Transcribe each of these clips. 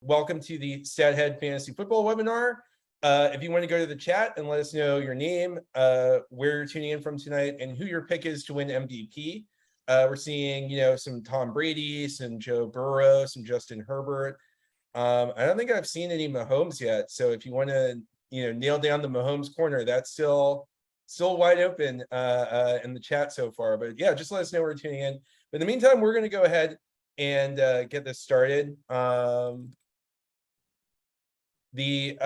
welcome to the Stathead Fantasy Football Webinar. If you want to go to the chat and let us know your name, where you're tuning in from tonight, and who your pick is to win MVP. We're seeing, some Tom Brady, some Joe Burrow, some Justin Herbert. I don't think I've seen any Mahomes yet. So if you want to, nail down the Mahomes corner, that's still wide open in the chat so far. But yeah, just let us know where you're tuning in. But in the meantime, we're going to go ahead and get this started. My name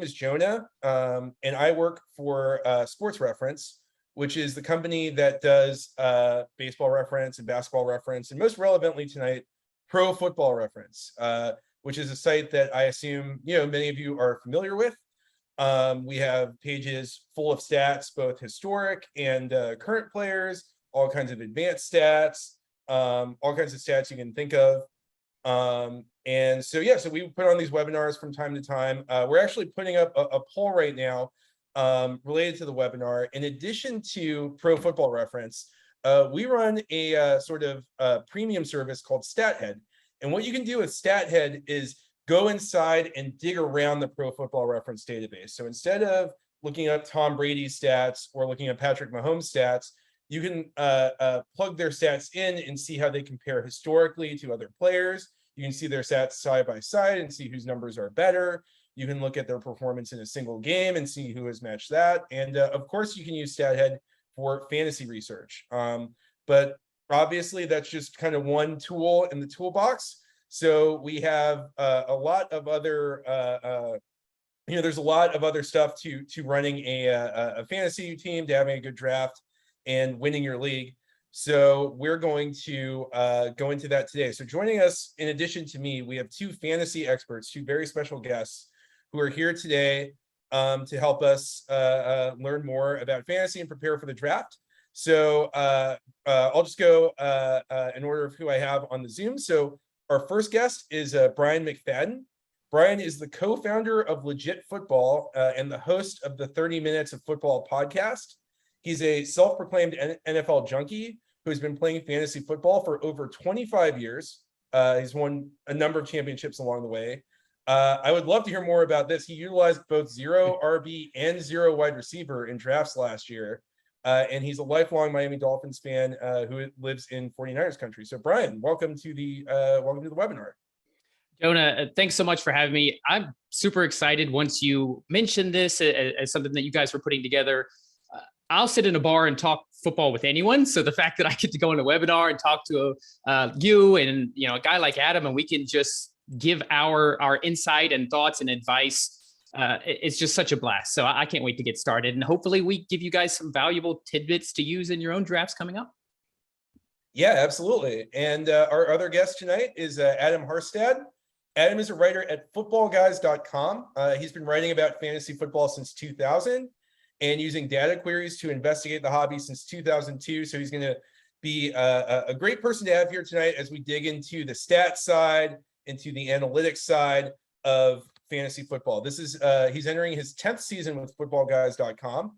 is Jonah, and I work for Sports Reference, which is the company that does baseball reference and basketball reference, and most relevantly tonight, Pro Football Reference, which is a site that I assume many of you are familiar with. We have pages full of stats, both historic and current players, all kinds of advanced stats, all kinds of stats you can think of. And so we put on these webinars from time to time. We're actually putting up a poll right now related to the webinar. In addition to Pro Football Reference, we run a sort of premium service called Stathead. And what you can do with Stathead is go inside and dig around the Pro Football Reference database. So instead of looking up Tom Brady's stats or looking at Patrick Mahomes' stats, you can plug their stats in and see how they compare historically to other players. You can see their stats side by side and see whose numbers are better. You can look at their performance in a single game and see who has matched that. And of course, you can use Stathead for fantasy research. But obviously, that's just kind of one tool in the toolbox. So we have a lot of other, there's a lot of other stuff to running a fantasy team, to having a good draft and winning your league. So we're going to go into that today. So joining us, in addition to me, we have two fantasy experts, two very special guests who are here today to help us learn more about fantasy and prepare for the draft. So I'll just go in order of who I have on the Zoom. So our first guest is Brian McFadden. Brian is the co-founder of Legit Football and the host of the 30 Minutes of Football podcast. He's a self-proclaimed NFL junkie who has been playing fantasy football for over 25 years. He's won a number of championships along the way. I would love to hear more about this. He utilized both 0 RB and 0 wide receiver in drafts last year. And he's a lifelong Miami Dolphins fan who lives in 49ers country. So Brian, welcome to the webinar. Jonah, thanks so much for having me. I'm super excited once you mentioned this as something that you guys were putting together. I'll sit in a bar and talk football with anyone. So the fact that I get to go on a webinar and talk to you and a guy like Adam, and we can just give our insight and thoughts and advice, it's just such a blast. So I can't wait to get started. And hopefully we give you guys some valuable tidbits to use in your own drafts coming up. Yeah, absolutely. And our other guest tonight is Adam Harstad. Adam is a writer at footballguys.com. He's been writing about fantasy football since 2000. And using data queries to investigate the hobby since 2002. So he's going to be a great person to have here tonight as we dig into the stats side, into the analytics side of fantasy football. This is he's entering his 10th season with footballguys.com.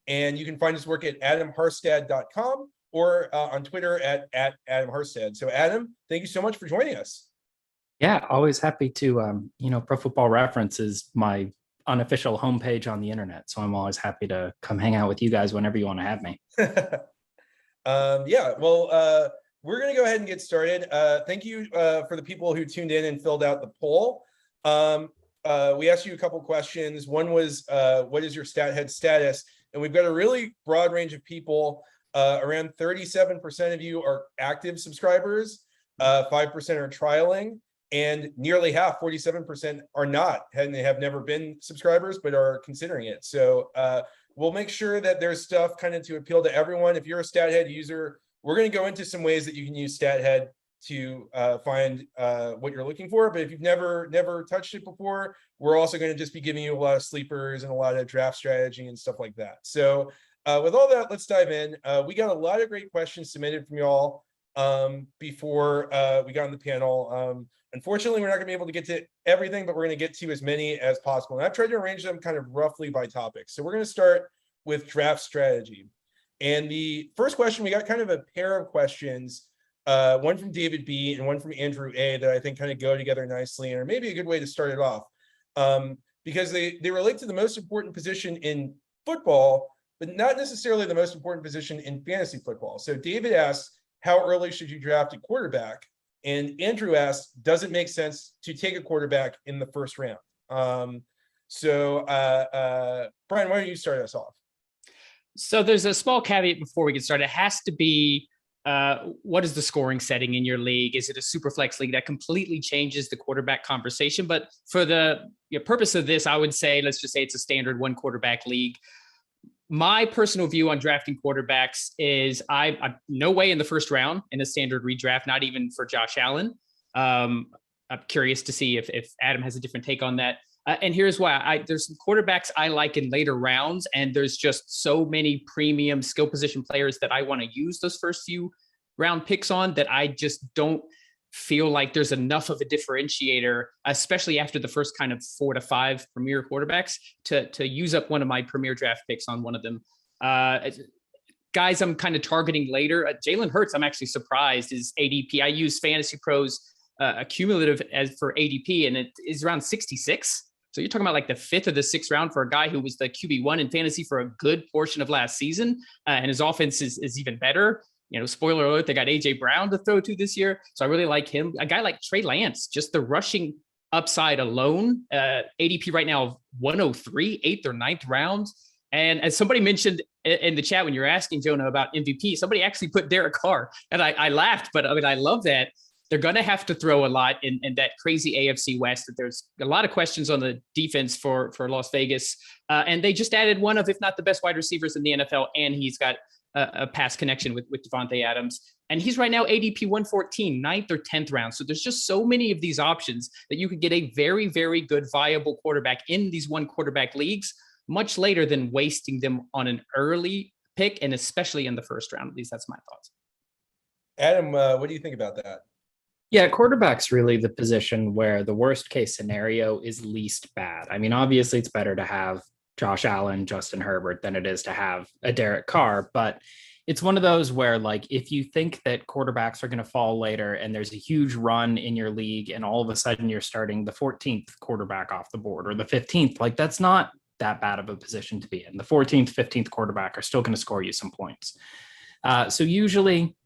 And you can find his work at adamharstad.com or on Twitter at Adam Harstad. So Adam, thank you so much for joining us. Yeah, always happy to, Pro Football Reference is my unofficial homepage on the internet, so I'm always happy to come hang out with you guys whenever you want to have me. We're going to go ahead and get started. Thank you for the people who tuned in and filled out the poll. We asked you a couple questions. One was, what is your Stathead status? And we've got a really broad range of people. Around 37% of you are active subscribers, 5% are trialing, and nearly half, 47%, are not, and they have never been subscribers, but are considering it. So we'll make sure that there's stuff kind of to appeal to everyone. If you're a Stathead user, we're going to go into some ways that you can use Stathead to find what you're looking for. But if you've never touched it before, we're also going to just be giving you a lot of sleepers and a lot of draft strategy and stuff like that. So with all that, let's dive in. We got a lot of great questions submitted from y'all before we got on the panel. Unfortunately, we're not going to be able to get to everything, but we're going to get to as many as possible. And I've tried to arrange them kind of roughly by topic. So we're going to start with draft strategy. And the first question, we got kind of a pair of questions one from David B and one from Andrew A that I think kind of go together nicely and are maybe a good way to start it off, because they relate to the most important position in football, but not necessarily the most important position in fantasy football. So David asks, how early should you draft a quarterback? And Andrew asks, does it make sense to take a quarterback in the first round? Brian, why don't you start us off? So there's a small caveat before we get started. It has to be, what is the scoring setting in your league? Is it a super flex league? That completely changes the quarterback conversation. But for the purpose of this, I would say, let's just say it's a standard one quarterback league. My personal view on drafting quarterbacks is I no way in the first round in a standard redraft, not even for Josh Allen. I'm curious to see if Adam has a different take on that. And here's why. There's some quarterbacks I like in later rounds, and there's just so many premium skill position players that I want to use those first few round picks on that I just don't feel like there's enough of a differentiator, especially after the first kind of 4 to 5 premier quarterbacks, to use up one of my premier draft picks on one of them. Guys I'm kind of targeting later. Jalen Hurts, I'm actually surprised, is ADP. I use Fantasy Pros cumulative as for ADP, and it is around 66. So you're talking about like the 5th or the 6th round for a guy who was the QB1 in fantasy for a good portion of last season, and his offense is even better. Spoiler alert, they got AJ Brown to throw to this year. So I really like him. A guy like Trey Lance, just the rushing upside alone, ADP right now of 103, 8th or 9th round. And as somebody mentioned in the chat when you're asking Jonah about MVP, somebody actually put Derek Carr. And I laughed, but I mean, I love that. They're going to have to throw a lot in that crazy AFC West. That there's a lot of questions on the defense for Las Vegas. And they just added one of, if not the best wide receivers in the NFL. And he's got a pass connection with Devontae Adams. And he's right now ADP 114, 9th or 10th round. So there's just so many of these options that you could get a very, very good viable quarterback in these one quarterback leagues much later than wasting them on an early pick, and especially in the first round. At least that's my thoughts. Adam, what do you think about that? Yeah, quarterback's really the position where the worst case scenario is least bad. I mean, obviously it's better to have Josh Allen, Justin Herbert than it is to have a Derek Carr. But it's one of those where, like, if you think that quarterbacks are going to fall later and there's a huge run in your league and all of a sudden you're starting the 14th quarterback off the board or the 15th, like, that's not that bad of a position to be in. The 14th, 15th quarterback are still going to score you some points. So usually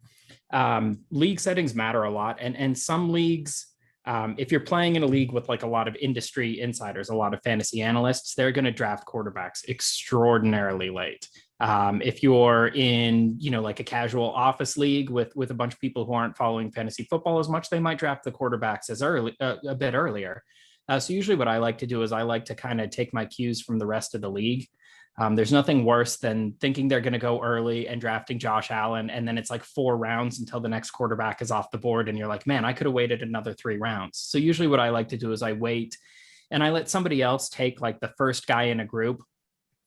league settings matter a lot. And some leagues, if you're playing in a league with like a lot of industry insiders, a lot of fantasy analysts, they're going to draft quarterbacks extraordinarily late. If you're in, like a casual office league with a bunch of people who aren't following fantasy football as much, they might draft the quarterbacks as early, a bit earlier. So usually what I like to do is I like to kind of take my cues from the rest of the league. There's nothing worse than thinking they're going to go early and drafting Josh Allen, and then it's like 4 rounds until the next quarterback is off the board, and you're like, man, I could have waited another 3 rounds. So usually what I like to do is I wait and I let somebody else take like the first guy in a group,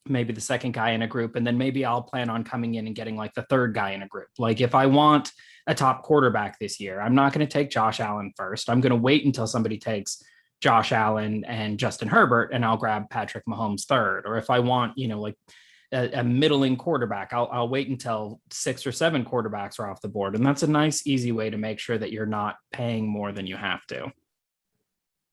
maybe the second guy in a group, and then maybe I'll plan on coming in and getting like the third guy in a group. Like if I want a top quarterback this year, I'm not going to take Josh Allen first. I'm going to wait until somebody takes Josh Allen and Justin Herbert, and I'll grab Patrick Mahomes third. Or if I want, like a middling quarterback, I'll wait until 6 or 7 quarterbacks are off the board. And that's a nice, easy way to make sure that you're not paying more than you have to.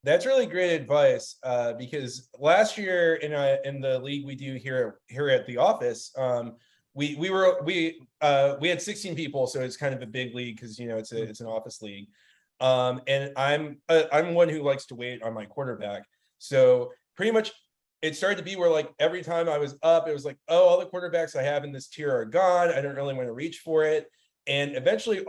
That's really great advice, because last year in the league we do here at the office, we had 16 people, so it's kind of a big league because it's an office league. And I'm one who likes to wait on my quarterback. So pretty much it started to be where like every time I was up, it was like, oh, all the quarterbacks I have in this tier are gone. I don't really want to reach for it. And eventually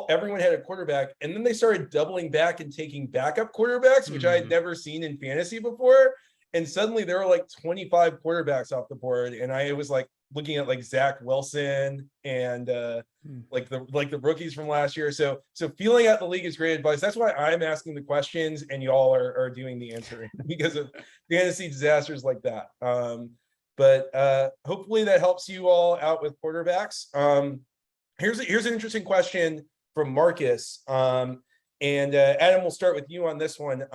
everyone had a quarterback, and then they started doubling back and taking backup quarterbacks, which I had never seen in fantasy before. And suddenly there were like 25 quarterbacks off the board. And I was like looking at like Zach Wilson and like the rookies from last year. So feeling out the league is great advice. That's why I'm asking the questions and y'all are doing the answering because of fantasy disasters like that. But hopefully that helps you all out with quarterbacks. Here's an interesting question from Marcus. And Adam, we'll start with you on this one.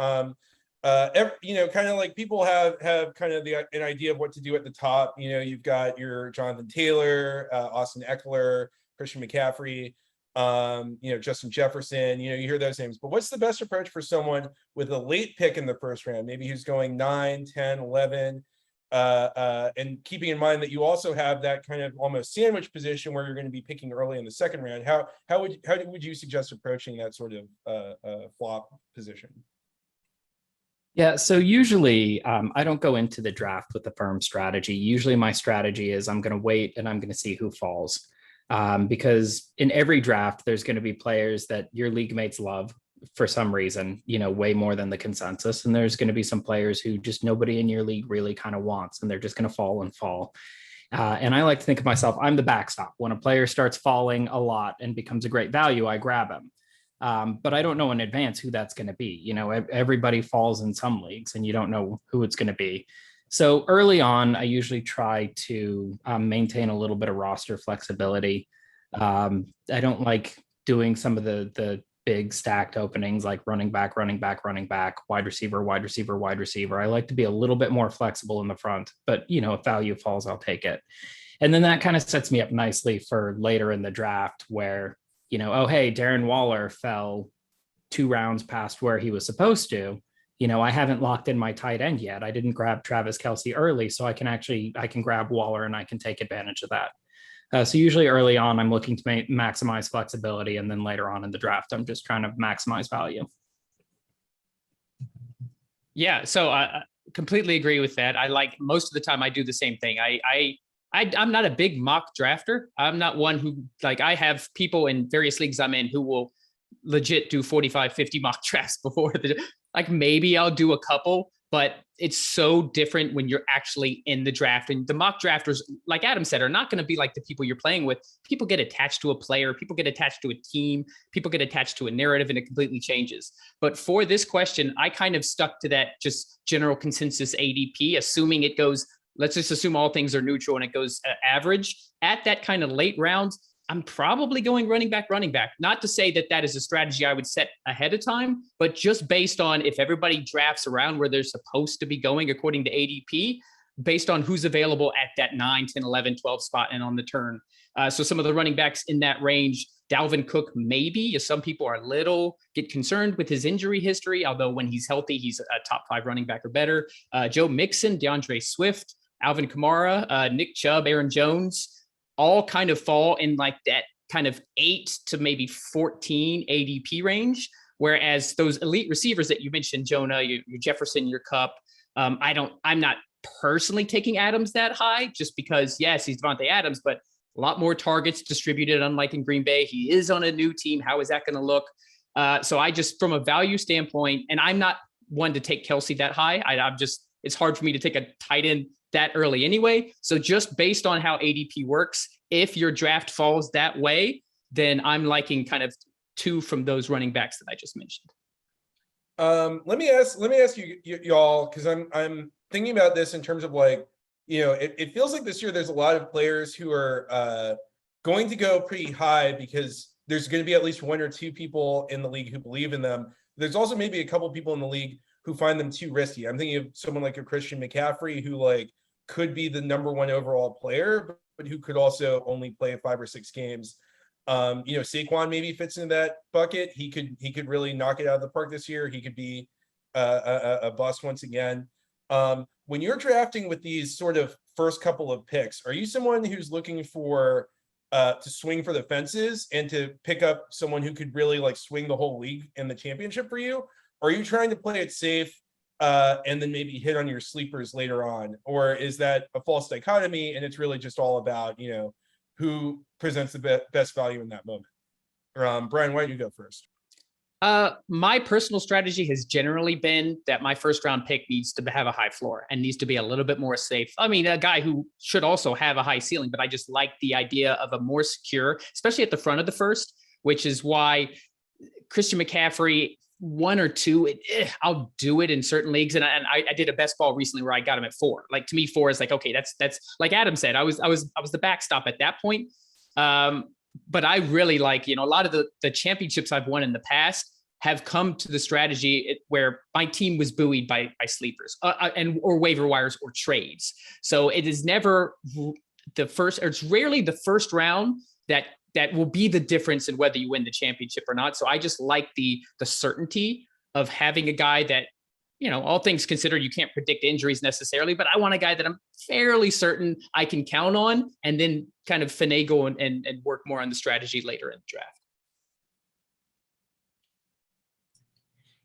Kind of like people have kind of an idea of what to do at the top. You've got your Jonathan Taylor, Austin Eckler, Christian McCaffrey. Justin Jefferson, you hear those names, but what's the best approach for someone with a late pick in the first round, maybe who's going 9, 10, 11, and keeping in mind that you also have that kind of almost sandwich position where you're going to be picking early in the second round. How would you suggest approaching that sort of flop position? Yeah, so usually I don't go into the draft with a firm strategy. Usually my strategy is I'm going to wait and I'm going to see who falls. Because in every draft, there's going to be players that your league mates love for some reason, way more than the consensus. And there's going to be some players who just nobody in your league really kind of wants, and they're just going to fall and fall. And I like to think of myself, I'm the backstop. When a player starts falling a lot and becomes a great value, I grab him. But I don't know in advance who that's going to be. Everybody falls in some leagues and you don't know who it's going to be. So early on, I usually try to maintain a little bit of roster flexibility. I don't like doing some of the big stacked openings like running back, wide receiver, wide receiver, wide receiver. I like to be a little bit more flexible in the front, but if value falls, I'll take it. And then that kind of sets me up nicely for later in the draft where, oh, hey, Darren Waller fell 2 rounds past where he was supposed to. I haven't locked in my tight end yet. I didn't grab Travis Kelce early, so I can grab Waller and I can take advantage of that. So usually early on, I'm looking to maximize flexibility. And then later on in the draft, I'm just trying to maximize value. Yeah, so I completely agree with that. I like most of the time I do the same thing. I'm not a big mock drafter. I'm not one who I have people in various leagues I'm in who will legit do 45, 50 mock drafts before maybe I'll do a couple, but it's so different when you're actually in the draft. And the mock drafters, like Adam said, are not going to be like the people you're playing with. People get attached to a player, people get attached to a team, people get attached to a narrative, and it completely changes. But for this question, I kind of stuck to that just general consensus ADP, assuming it goes, let's just assume all things are neutral and it goes average. At that kind of late rounds, I'm probably going running back. Not to say that is a strategy I would set ahead of time, but just based on if everybody drafts around where they're supposed to be going according to ADP, based on who's available at that 9, 10, 11, 12 spot and on the turn. So some of the running backs in that range, Dalvin Cook, maybe, as some people are get concerned with his injury history, although when he's healthy, he's a top 5 running back or better. Joe Mixon, DeAndre Swift, Alvin Kamara, Nick Chubb, Aaron Jones, all kind of fall in that kind of 8 to maybe 14 ADP range. Whereas those elite receivers that you mentioned, Jonah, your Jefferson, your Kupp, I'm not personally taking Adams that high just because, yes, he's Devontae Adams, but a lot more targets distributed, unlike in Green Bay. He is on a new team. How is that going to look? So I just, from a value standpoint, and I'm not one to take Kelce that high. It's hard for me to take a tight end that early anyway. So just based on how ADP works, if your draft falls that way, then I'm liking kind of 2 from those running backs that I just mentioned. Let me ask you y'all, because I'm thinking about this in terms of it feels like this year there's a lot of players who are going to go pretty high because there's going to be at least 1 or 2 people in the league who believe in them. There's also maybe a couple people in the league who find them too risky. I'm thinking of someone like a Christian McCaffrey who could be the number 1 overall player, but who could also only play 5 or 6 games. Saquon maybe fits into that bucket. He could really knock it out of the park this year. He could be a bust once again. When you're drafting with these sort of first couple of picks, are you someone who's looking for to swing for the fences and to pick up someone who could really swing the whole league in the championship for you? Or are you trying to play it safe and then maybe hit on your sleepers later on? Or is that a false dichotomy and it's really just all about, who presents the best value in that moment? Brian, why don't you go first? My personal strategy has generally been that my first round pick needs to have a high floor and needs to be a little bit more safe. I mean, a guy who should also have a high ceiling, but I just like the idea of a more secure, especially at the front of the first, which is why Christian McCaffrey, 1 or 2, I'll do it in certain leagues. And I did a best ball recently where I got him at 4. To me, 4 is okay, that's like Adam said, I was the backstop at that point. But I really a lot of the championships I've won in the past have come to the strategy where my team was buoyed by sleepers or waiver wires or trades. So it is never the first, or it's rarely the first round that that will be the difference in whether you win the championship or not. So I just like the certainty of having a guy that, all things considered, you can't predict injuries necessarily, but I want a guy that I'm fairly certain I can count on, and then kind of finagle and work more on the strategy later in the draft.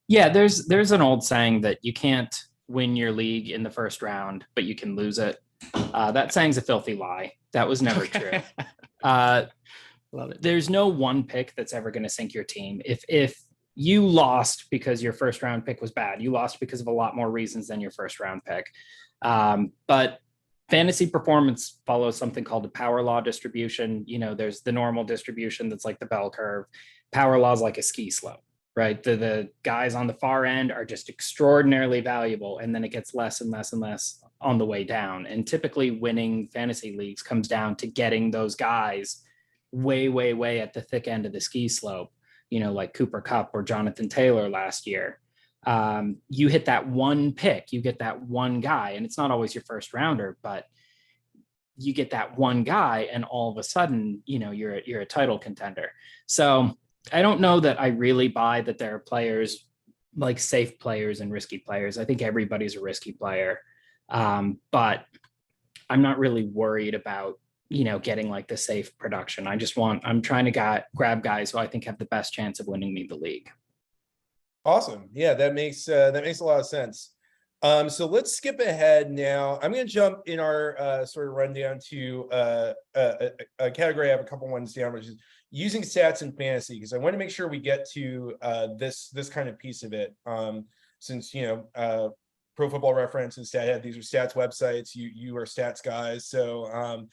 Yeah, there's an old saying that you can't win your league in the first round, but you can lose it. That saying's a filthy lie. That was never true. Love it. There's no one pick that's ever going to sink your team. If you lost because your first round pick was bad, you lost because of a lot more reasons than your first round pick. But fantasy performance follows something called a power law distribution. There's the normal distribution that's like the bell curve. Power law is like a ski slope, right? The guys on the far end are just extraordinarily valuable, and then it gets less and less and less on the way down. And typically winning fantasy leagues comes down to getting those guys way, way, way at the thick end of the ski slope, like Cooper Kupp or Jonathan Taylor last year. You hit that one pick, you get that one guy, and it's not always your first rounder, but you get that one guy, and all of a sudden, you're a title contender. So I don't know that I really buy that there are players like safe players and risky players. I think everybody's a risky player, but I'm not really worried about getting like the safe production. I'm trying to grab guys who I think have the best chance of winning me the league. Awesome. Yeah, that makes a lot of sense. So let's skip ahead now. I'm going to jump in our sort of rundown to a category. I have a couple ones down, which is using stats in fantasy, because I want to make sure we get to this kind of piece of it. Since Pro Football Reference and Stathead, these are stats websites. You are stats guys. So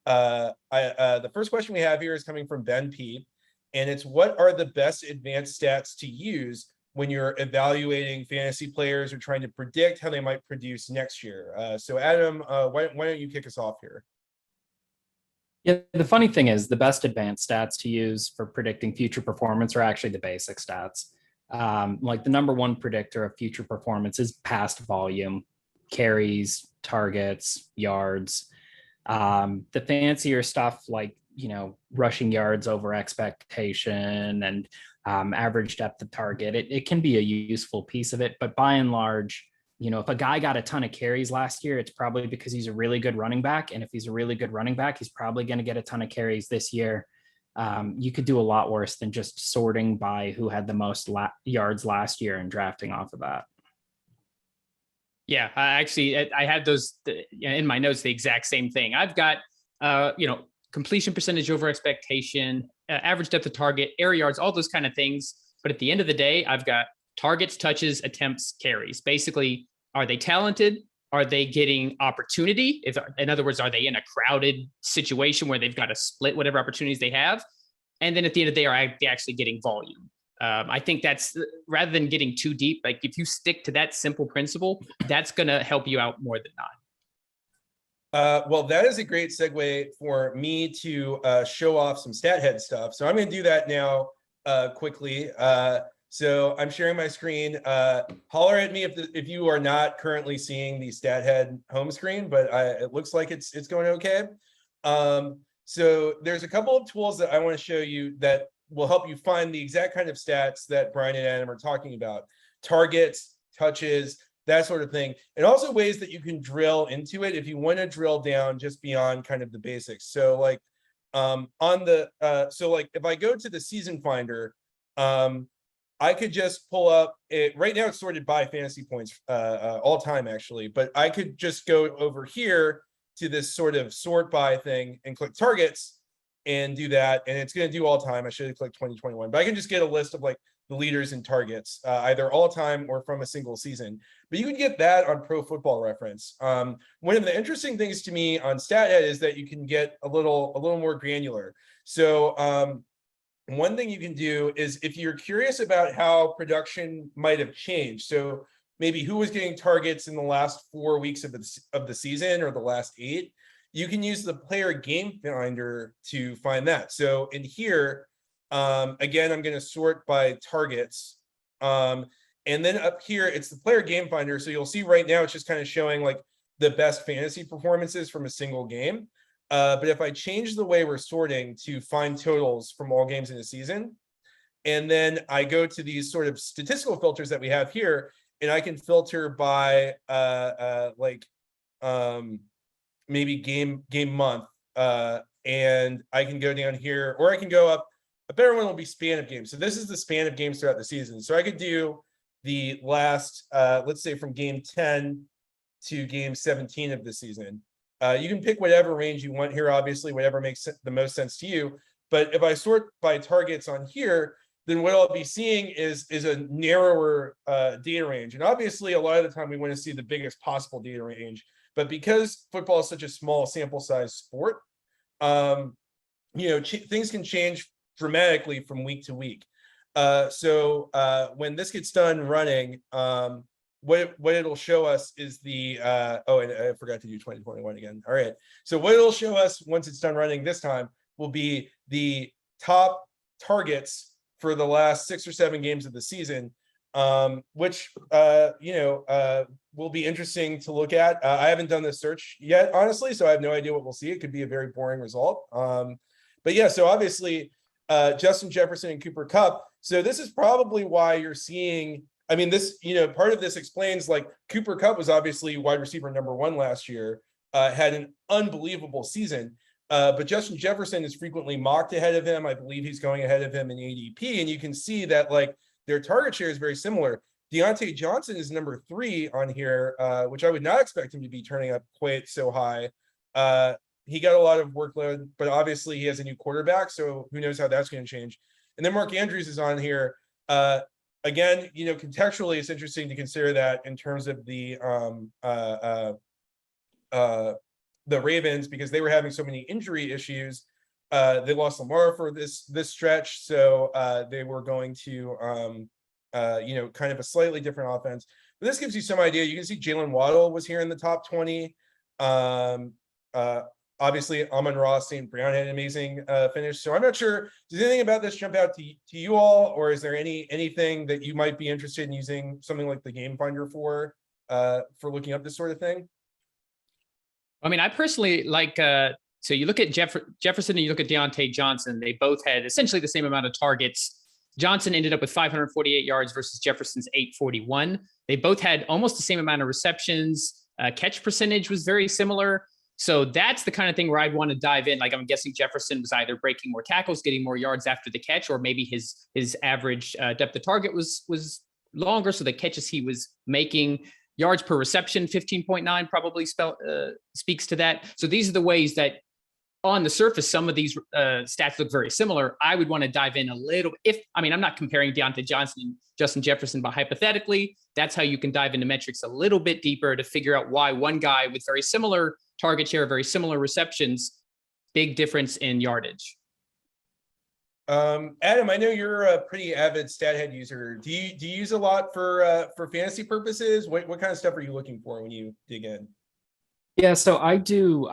the first question we have here is coming from Ben P, and it's, what are the best advanced stats to use when you're evaluating fantasy players or trying to predict how they might produce next year? So Adam, why don't you kick us off here? Yeah, the funny thing is the best advanced stats to use for predicting future performance are actually the basic stats. Like the number one predictor of future performance is past volume, carries, targets, yards. The fancier stuff like, rushing yards over expectation and average depth of target, it can be a useful piece of it. But by and large, if a guy got a ton of carries last year, it's probably because he's a really good running back. And if he's a really good running back, he's probably going to get a ton of carries this year. You could do a lot worse than just sorting by who had the most yards last year and drafting off of that. Yeah, I have those in my notes, the exact same thing. I've got, completion percentage over expectation, average depth of target, air yards, all those kind of things. But at the end of the day, I've got targets, touches, attempts, carries. Basically, are they talented? Are they getting opportunity? In other words, are they in a crowded situation where they've got to split whatever opportunities they have? And then at the end of the day, are they actually getting volume? I think that's, rather than getting too deep, like if you stick to that simple principle, that's going to help you out more than not. Well, that is a great segue for me to show off some Stathead stuff. So I'm going to do that now quickly. So I'm sharing my screen. Holler at me if you are not currently seeing the Stathead home screen, but it looks like it's going okay. So there's a couple of tools that I want to show you that will help you find the exact kind of stats that Brian and Adam are talking about: targets, touches, that sort of thing, and also ways that you can drill into it if you want to drill down just beyond kind of the basics. So like if I go to the season finder, I could just pull up it right now. It's sorted by fantasy points all time actually, but I could just go over here to this sort of sort by thing and click targets and do that, and it's going to do all time. I should have clicked 2021, but I can just get a list of like the leaders in targets, either all time or from a single season. But you can get that on Pro Football Reference. One of the interesting things to me on Stathead is that you can get a little more granular. So one thing you can do is, if you're curious about how production might have changed, so maybe who was getting targets in the last 4 weeks of the season or the last 8, you can use the player game finder to find that. So in here, again, I'm going to sort by targets. And then up here, it's the player game finder. So you'll see right now, it's just kind of showing like the best fantasy performances from a single game. But if I change the way we're sorting to find totals from all games in a season, and then I go to these sort of statistical filters that we have here, and I can filter by maybe game month, and I can go down here, or I can go up. A better one will be span of games. So this is the span of games throughout the season. So I could do the last, let's say from game 10 to game 17 of the season. You can pick whatever range you want here, obviously, whatever makes the most sense to you. But if I sort by targets on here, then what I'll be seeing is a narrower data range. And obviously, a lot of the time we want to see the biggest possible data range. But because football is such a small sample size sport, things can change dramatically from week to week. So when this gets done running, what it'll show us is the and I forgot to do 2021 again. All right. So what it'll show us once it's done running this time will be the top targets for the last 6 or 7 games of the season, which will be interesting to look at. I haven't done this search yet, honestly, so I have no idea what we'll see. It could be a very boring result. But yeah, so obviously Justin Jefferson and Cooper Kupp. So this is probably why you're seeing, I mean, this, part of this explains, like, Cooper Kupp was obviously wide receiver #1 last year, had an unbelievable season. But Justin Jefferson is frequently mocked ahead of him. I believe he's going ahead of him in ADP. And you can see that, like, their target share is very similar. Deontay Johnson is #3 on here, which I would not expect him to be turning up quite so high. He got a lot of workload, but obviously he has a new quarterback, so who knows how that's going to change. And then Mark Andrews is on here. Again, contextually, it's interesting to consider that in terms of the Ravens, because they were having so many injury issues. They lost Lamar for this stretch, so they were going to kind of a slightly different offense. But this gives you some idea. You can see Jalen Waddle was here in the top 20. Obviously, Amon-Ra St. Brown had an amazing finish. So I'm not sure. Does anything about this jump out to you all, or is there anything that you might be interested in using something like the Game Finder for looking up this sort of thing? I mean, I personally like. So you look at Jefferson and you look at Deontay Johnson. They both had essentially the same amount of targets. Johnson ended up with 548 yards versus Jefferson's 841. They both had almost the same amount of receptions. Catch percentage was very similar. So that's the kind of thing where I'd want to dive in. Like, I'm guessing Jefferson was either breaking more tackles, getting more yards after the catch, or maybe his average depth of target was longer. So the catches he was making, yards per reception, 15.9 probably speaks to that. So these are the ways that on the surface, some of these stats look very similar. I would want to dive in a little. I'm not comparing Deontay Johnson and Justin Jefferson, but hypothetically, that's how you can dive into metrics a little bit deeper to figure out why one guy with very similar target share, very similar receptions, big difference in yardage. Adam, I know you're a pretty avid Stathead user. Do you use a lot for fantasy purposes? What kind of stuff are you looking for when you dig in? Yeah, so I do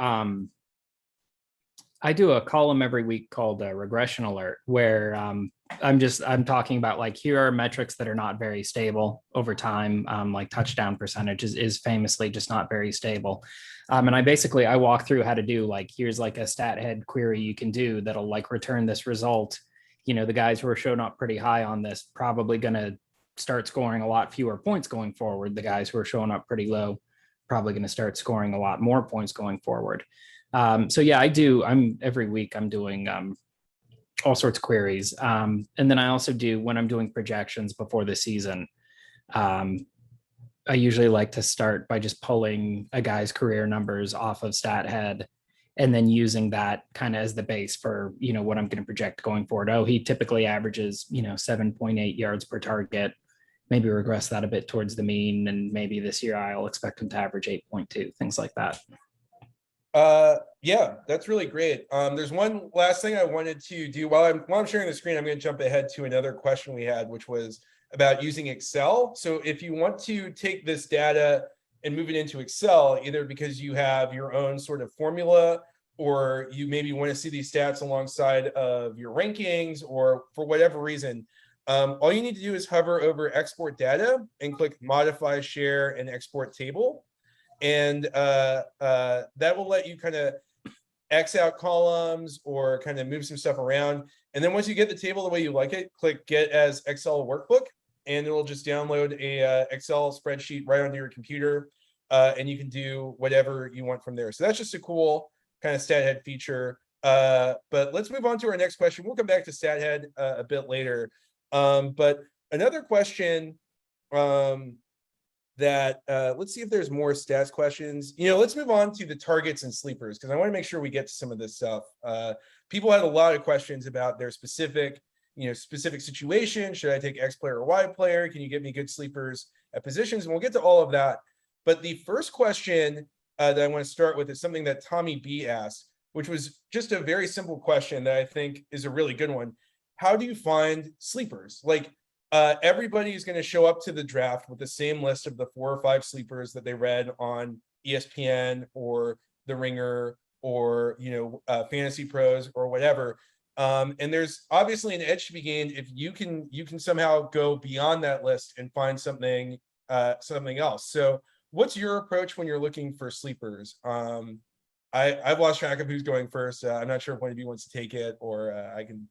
a column every week called Regression Alert, where I'm talking about, like, here are metrics that are not very stable over time. Like touchdown percentage is famously just not very stable. And I walk through how to do, like, here's like a Stathead query you can do that'll, like, return this result. The guys who are showing up pretty high on this probably going to start scoring a lot fewer points going forward. The guys who are showing up pretty low probably going to start scoring a lot more points going forward. So yeah, every week I'm doing all sorts of queries. And then I also do, when I'm doing projections before the season, I usually like to start by just pulling a guy's career numbers off of Stathead and then using that kind of as the base for, what I'm going to project going forward. Oh, he typically averages, 7.8 yards per target. Maybe regress that a bit towards the mean. And maybe this year I'll expect him to average 8.2, things like that. Yeah, that's really great. There's one last thing I wanted to do while I'm sharing the screen. I'm going to jump ahead to another question we had, which was about using Excel. So if you want to take this data and move it into Excel, either because you have your own sort of formula, or you maybe want to see these stats alongside of your rankings, or for whatever reason, all you need to do is hover over Export Data and click Modify, Share, and Export Table. And that will let you kind of X out columns or kind of move some stuff around. And then once you get the table the way you like it, click Get as Excel Workbook, and it'll just download a Excel spreadsheet right onto your computer, and you can do whatever you want from there. So that's just a cool kind of Stathead feature. But let's move on to our next question. We'll come back to Stathead a bit later. But another question that let's see if there's more stats questions. Let's move on to the targets and sleepers, because I want to make sure we get to some of this stuff. People had a lot of questions about their specific situation. Should I take X player or Y player? Can you give me good sleepers at positions? And we'll get to all of that. But the first question that I want to start with is something that Tommy B asked, which was just a very simple question that I think is a really good one. How do you find sleepers? Like, everybody is going to show up to the draft with the same list of the 4 or 5 sleepers that they read on ESPN or The Ringer or Fantasy Pros or whatever. And there's obviously an edge to be gained if you can somehow go beyond that list and find something else. So what's your approach when you're looking for sleepers? I've lost track of who's going first. I'm not sure if one of you wants to take it, or I can.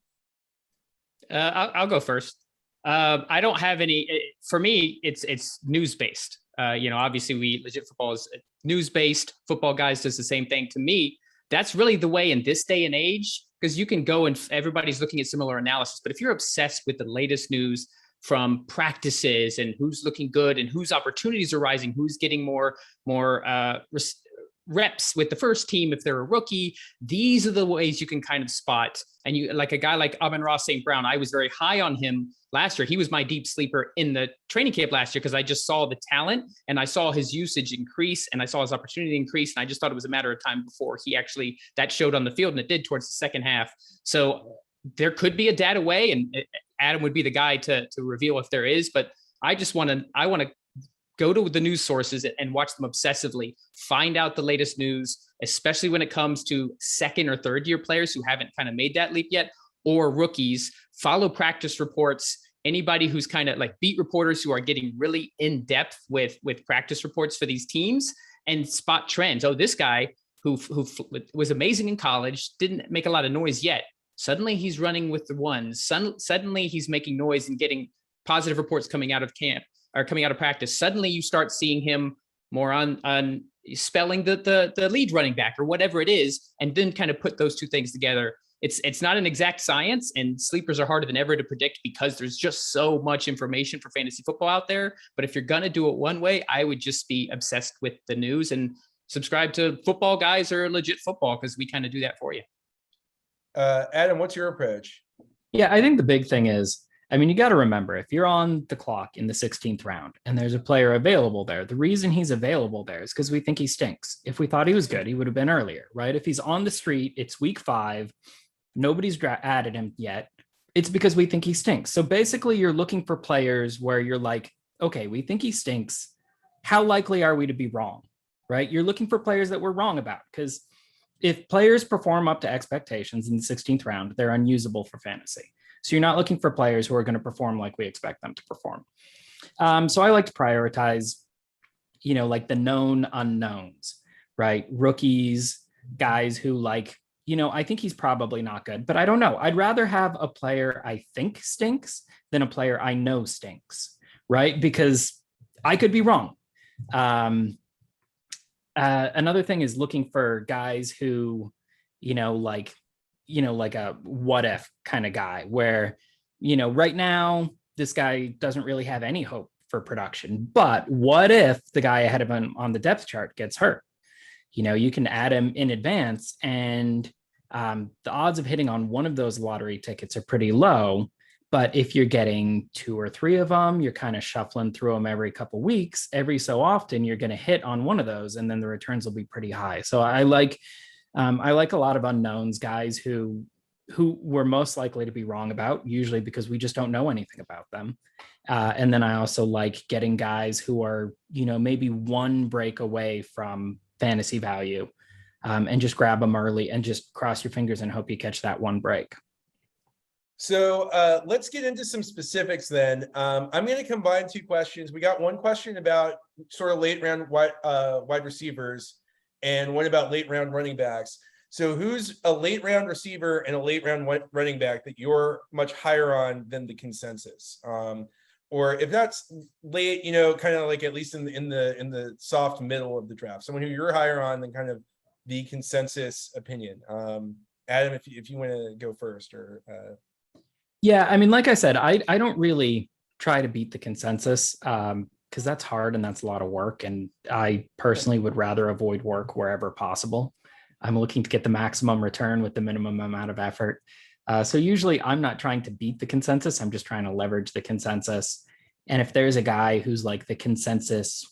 I'll go first. I don't have any. For me, it's news based. Obviously, Legit Football is news based. Football Guys does the same thing. To me, that's really the way in this day and age, because you can go and everybody's looking at similar analysis. But if you're obsessed with the latest news from practices and who's looking good and whose opportunities are rising, who's getting more reps with the first team if they're a rookie, these are the ways you can kind of spot. And you, like a guy like Amon-Ra St. Brown, I was very high on him last year. He was my deep sleeper in the training camp last year because I just saw the talent and I saw his usage increase and I saw his opportunity increase. And I just thought it was a matter of time before that showed on the field, and it did towards the second half. So there could be a data way, and Adam would be the guy to reveal if there is, but I want to go to the news sources and watch them obsessively, find out the latest news, especially when it comes to second or third year players who haven't kind of made that leap yet, or rookies. Follow practice reports, anybody who's kind of like beat reporters who are getting really in depth with practice reports for these teams, and spot trends. Oh, this guy who was amazing in college, didn't make a lot of noise yet. Suddenly he's running with the ones. Suddenly he's making noise and getting positive reports coming out of camp or coming out of practice. Suddenly you start seeing him more on spelling the lead running back or whatever it is, and then kind of put those two things together. It's not an exact science, and sleepers are harder than ever to predict because there's just so much information for fantasy football out there. But if you're going to do it one way, I would just be obsessed with the news and subscribe to Football Guys or Legit Football, because we kind of do that for you. Adam, what's your approach? Yeah, I think the big thing is, you got to remember, if you're on the clock in the 16th round and there's a player available there, the reason he's available there is because we think he stinks. If we thought he was good, he would have been earlier, right? If he's on the street, it's week 5, nobody's added him yet, it's because we think he stinks. So basically you're looking for players where you're like, okay, we think he stinks. How likely are we to be wrong, right? You're looking for players that we're wrong about, because if players perform up to expectations in the 16th round, they're unusable for fantasy. So you're not looking for players who are going to perform like we expect them to perform. So I like to prioritize, like the known unknowns, right? Rookies, guys who I think he's probably not good, but I don't know. I'd rather have a player I think stinks than a player I know stinks, right? Because I could be wrong. Another thing is looking for guys who, like a what if kind of guy where, right now this guy doesn't really have any hope for production, but what if the guy ahead of him on the depth chart gets hurt? You can add him in advance, and the odds of hitting on one of those lottery tickets are pretty low. But if you're getting 2 or 3 of them, you're kind of shuffling through them every couple of weeks. Every so often, you're going to hit on one of those, and then the returns will be pretty high. So I like a lot of unknowns, guys who we're most likely to be wrong about, usually because we just don't know anything about them. And then I also like getting guys who are, maybe one break away from fantasy value, and just grab them early and just cross your fingers and hope you catch that one break. So let's get into some specifics then. I'm going to combine 2 questions. We got one question about sort of late round wide receivers and one about late round running backs. So who's a late round receiver and a late round running back that you're much higher on than the consensus? Or if that's late, kind of like at least in the soft middle of the draft, someone who you're higher on than kind of the consensus opinion. Adam, if you want to go first, or Yeah, I mean, like I said, I don't really try to beat the consensus because that's hard and that's a lot of work. And I personally would rather avoid work wherever possible. I'm looking to get the maximum return with the minimum amount of effort. So usually I'm not trying to beat the consensus. I'm just trying to leverage the consensus. And if there's a guy who's like the consensus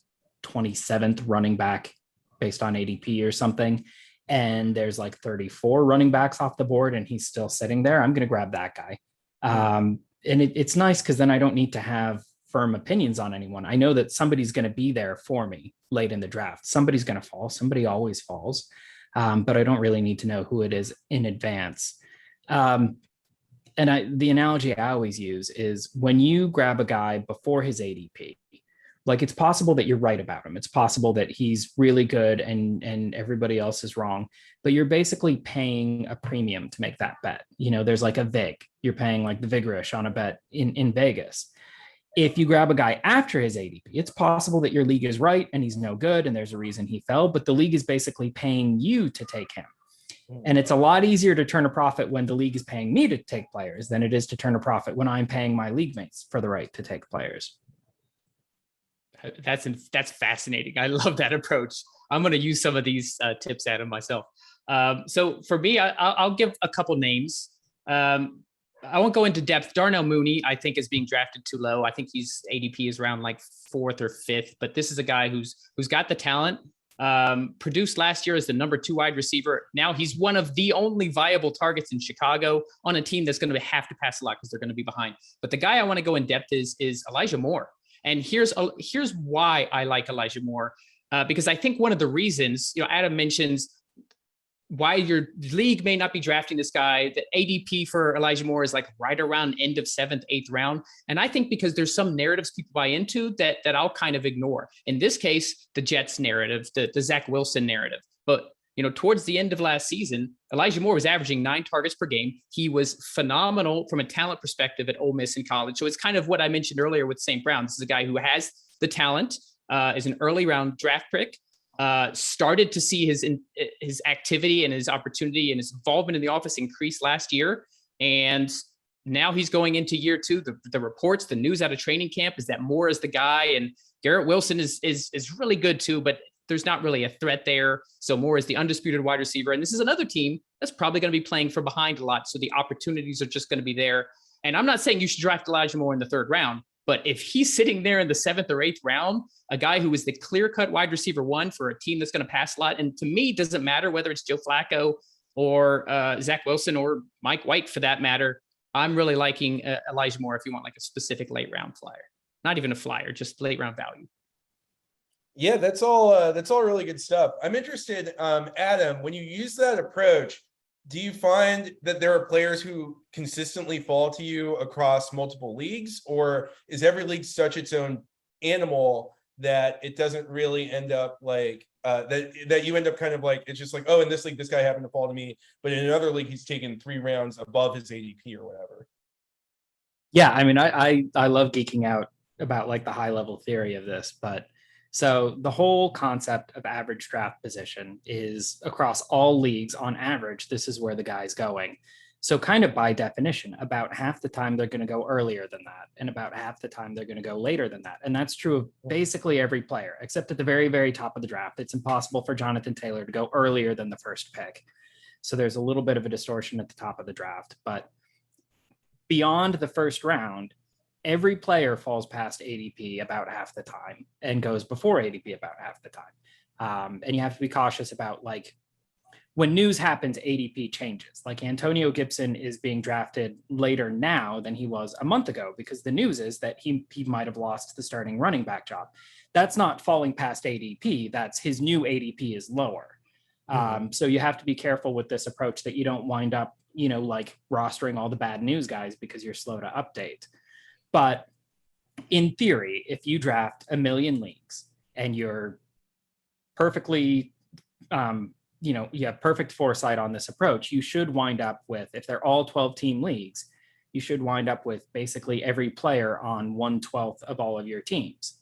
27th running back based on ADP or something, and there's like 34 running backs off the board and he's still sitting there, I'm going to grab that guy. And it's nice because then I don't need to have firm opinions on anyone. I know that somebody's going to be there for me late in the draft. Somebody's going to fall. Somebody always falls. But I don't really need to know who it is in advance. And the analogy I always use is when you grab a guy before his ADP, like it's possible that you're right about him. It's possible that he's really good and everybody else is wrong, but you're basically paying a premium to make that bet. There's like a VIG, you're paying like the vigorish on a bet in Vegas. If you grab a guy after his ADP, it's possible that your league is right and he's no good and there's a reason he fell, but the league is basically paying you to take him. And it's a lot easier to turn a profit when the league is paying me to take players than it is to turn a profit when I'm paying my league mates for the right to take players. That's fascinating. I love that approach. I'm going to use some of these tips, Adam, myself. So for me, I'll give a couple names. I won't go into depth. Darnell Mooney, I think, is being drafted too low. I think he's ADP is around like 4th or 5th, but this is a guy who's got the talent. Produced last year as the number 2 wide receiver. Now he's one of the only viable targets in Chicago on a team that's going to have to pass a lot because they're going to be behind. But the guy I want to go in depth is Elijah Moore. And here's why I like Elijah Moore, because I think one of the reasons, Adam mentions why your league may not be drafting this guy. The ADP for Elijah Moore is like right around end of 7th, 8th round. And I think because there's some narratives people buy into that I'll kind of ignore. In this case, the Jets narrative, the Zach Wilson narrative. But towards the end of last season, Elijah Moore was averaging 9 targets per game. He was phenomenal from a talent perspective at Ole Miss in college. So it's kind of what I mentioned earlier with St. Brown. This is a guy who has the talent, is an early round draft pick, started to see his activity and his opportunity and his involvement in the office increase last year. And now he's going into year 2. The reports, the news out of training camp is that Moore is the guy, and Garrett Wilson is really good too, but there's not really a threat there. So Moore is the undisputed wide receiver. And this is another team that's probably going to be playing from behind a lot. So the opportunities are just going to be there. And I'm not saying you should draft Elijah Moore in the 3rd round, but if he's sitting there in the 7th or 8th round, a guy who is the clear-cut wide receiver 1 for a team that's going to pass a lot, and to me, it doesn't matter whether it's Joe Flacco or Zach Wilson or Mike White for that matter, I'm really liking Elijah Moore if you want like a specific late-round flyer. Not even a flyer, just late-round value. Yeah, that's all really good stuff. I'm interested, Adam, when you use that approach, do you find that there are players who consistently fall to you across multiple leagues, or is every league such its own animal that it doesn't really end up like that you end up kind of like, it's just like, oh, in this league, this guy happened to fall to me, but in another league, he's taken 3 rounds above his ADP or whatever? Yeah, I mean, I love geeking out about like the high level theory of this, but so the whole concept of average draft position is across all leagues on average, this is where the guy's going. So kind of by definition, about half the time they're going to go earlier than that, and about half the time they're going to go later than that. And that's true of basically every player, except at the very, very top of the draft. It's impossible for Jonathan Taylor to go earlier than the 1st pick. So there's a little bit of a distortion at the top of the draft, but beyond the 1st round, every player falls past ADP about half the time and goes before ADP about half the time. And you have to be cautious about like when news happens, ADP changes. Like Antonio Gibson is being drafted later now than he was a month ago because the news is that he might have lost the starting running back job. That's not falling past ADP. That's his new ADP is lower. So you have to be careful with this approach that you don't wind up, like rostering all the bad news guys because you're slow to update. But in theory, if you draft 1 million leagues and you're perfectly you have perfect foresight on this approach, you should wind up with, if they're all 12-team leagues, you should wind up with basically every player on 1/12 of all of your teams.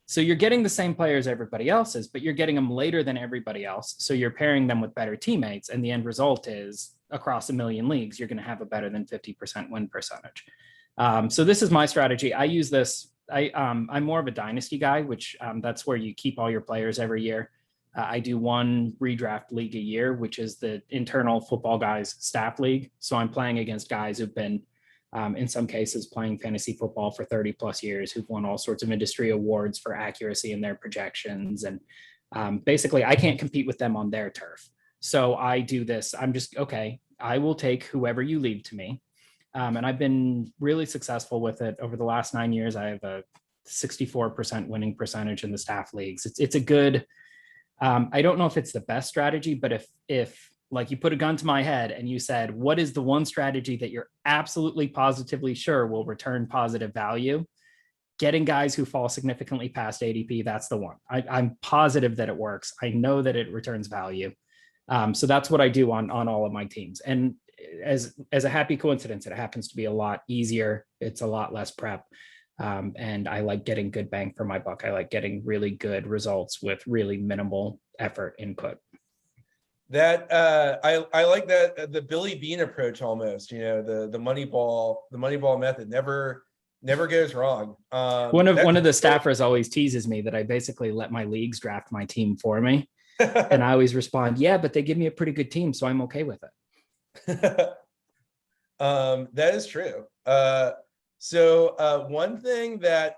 So you're getting the same players everybody else is, but you're getting them later than everybody else. So you're pairing them with better teammates. And the end result is across a million leagues, you're going to have a better than 50% win percentage. So this is my strategy. I use this. I'm more of a dynasty guy, which that's where you keep all your players every year. I do one redraft league a year, which is the internal football guys staff league. So I'm playing against guys who've been, in some cases, playing fantasy football for 30 plus years, who've won all sorts of industry awards for accuracy in their projections. And basically, I can't compete with them on their turf. So I do this. I'm just, okay, I will take whoever you leave to me. And I've been really successful with it over the last 9 years. I have a 64% winning percentage in the staff leagues. It's a good, I don't know if it's the best strategy, but if like you put a gun to my head and you said, what is the one strategy that you're absolutely positively sure will return positive value? Getting guys who fall significantly past ADP, that's the one. I'm positive that it works. I know that it returns value. So that's what I do on all of my teams. And as a happy coincidence, it happens to be a lot easier. It's a lot less prep. And I like getting good bang for my buck. I like getting really good results with really minimal effort input. That I like that the Billy Bean approach almost, the Moneyball method never goes wrong. One of the staffers always teases me that I basically let my leagues draft my team for me. And I always respond, yeah, but they give me a pretty good team, so I'm okay with it. That is true. So one thing that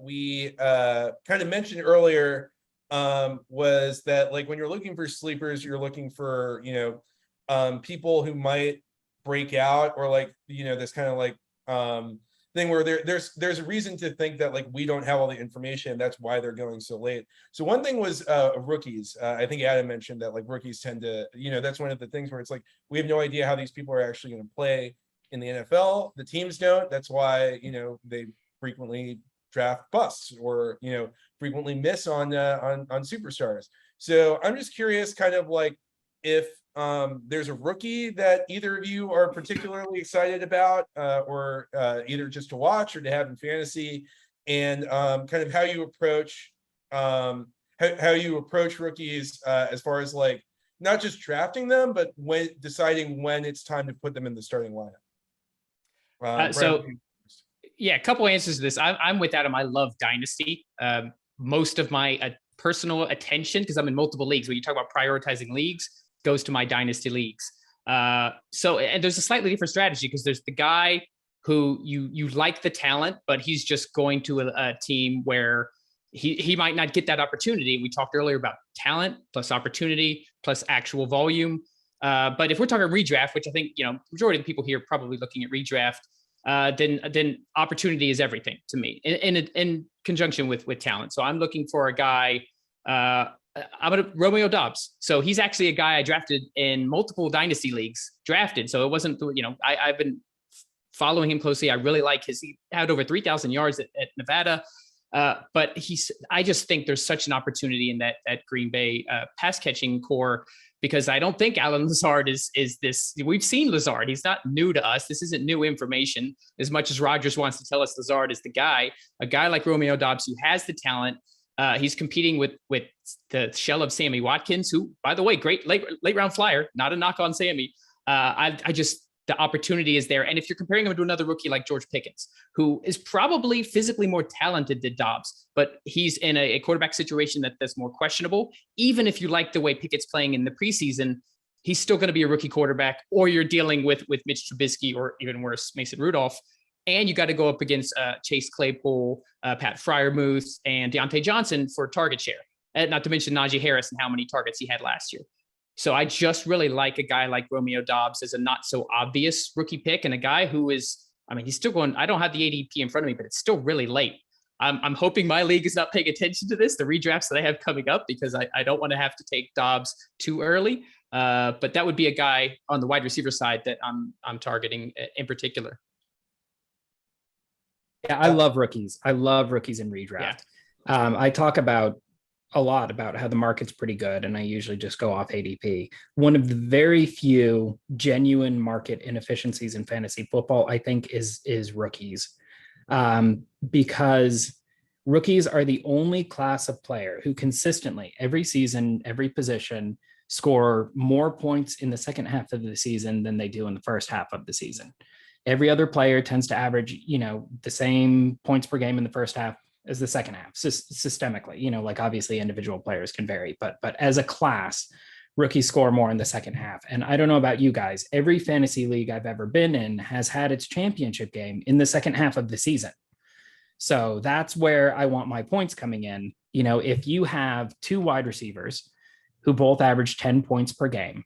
we kind of mentioned earlier was that, like, when you're looking for sleepers, you're looking for, people who might break out, or like, this kind of like thing where there's a reason to think that, like, we don't have all the information. That's why they're going so late. So one thing was rookies. I think Adam mentioned that, like, rookies tend to, that's one of the things where it's like, we have no idea how these people are actually going to play in the NFL. The teams don't. That's why, they frequently draft busts, or frequently miss on superstars. So I'm just curious, kind of like, if there's a rookie that either of you are particularly excited about, or either just to watch or to have in fantasy, and kind of how you approach rookies, as far as, like, not just drafting them, but when deciding when it's time to put them in the starting lineup. Yeah, a couple answers to this. I'm with Adam. I love Dynasty. Most of my personal attention, because I'm in multiple leagues, when you talk about prioritizing leagues, goes to my Dynasty leagues. And there's a slightly different strategy, because there's the guy who you like the talent, but he's just going to a team where he might not get that opportunity. We talked earlier about talent plus opportunity plus actual volume. But if we're talking redraft, which I think, majority of the people here are probably looking at redraft, then opportunity is everything to me in conjunction with talent. So I'm looking for a guy, Romeo Dobbs. So he's actually a guy I drafted in multiple dynasty leagues drafted. So it wasn't, I've been following him closely. I really like he had over 3,000 yards at Nevada. But I just think there's such an opportunity in that Green Bay pass catching core, because I don't think Allen Lazard is this. We've seen Lazard. He's not new to us. This isn't new information. As much as Rodgers wants to tell us Lazard is the guy, a guy like Romeo Dobbs who has the talent. He's competing with the shell of Sammy Watkins, who, by the way, great late round flyer. Not a knock on Sammy. The opportunity is there. And if you're comparing him to another rookie like George Pickens, who is probably physically more talented than Dobbs, but he's in a quarterback situation that's more questionable. Even if you like the way Pickett's playing in the preseason, he's still going to be a rookie quarterback, or you're dealing with Mitch Trubisky, or even worse, Mason Rudolph. And you got to go up against Chase Claypool, Pat Freiermuth, and Deontay Johnson for target share. And not to mention Najee Harris and how many targets he had last year. So I just really like a guy like Romeo Dobbs as a not so obvious rookie pick, and a guy who is, he's still going, I don't have the ADP in front of me, but it's still really late. I'm hoping my league is not paying attention to this, the redrafts that I have coming up, because I don't want to have to take Dobbs too early. But that would be a guy on the wide receiver side that I'm targeting in particular. Yeah, I love rookies. I love rookies in redraft. Yeah. I talk about a lot about how the market's pretty good, and I usually just go off ADP. One of the very few genuine market inefficiencies in fantasy football, I think, is rookies, because rookies are the only class of player who consistently, every season, every position, score more points in the second half of the season than they do in the first half of the season. Every other player tends to average, the same points per game in the first half as the second half, systemically. Like obviously individual players can vary, but as a class, rookies score more in the second half. And I don't know about you guys, every fantasy league I've ever been in has had its championship game in the second half of the season. So that's where I want my points coming in. If you have two wide receivers who both average 10 points per game,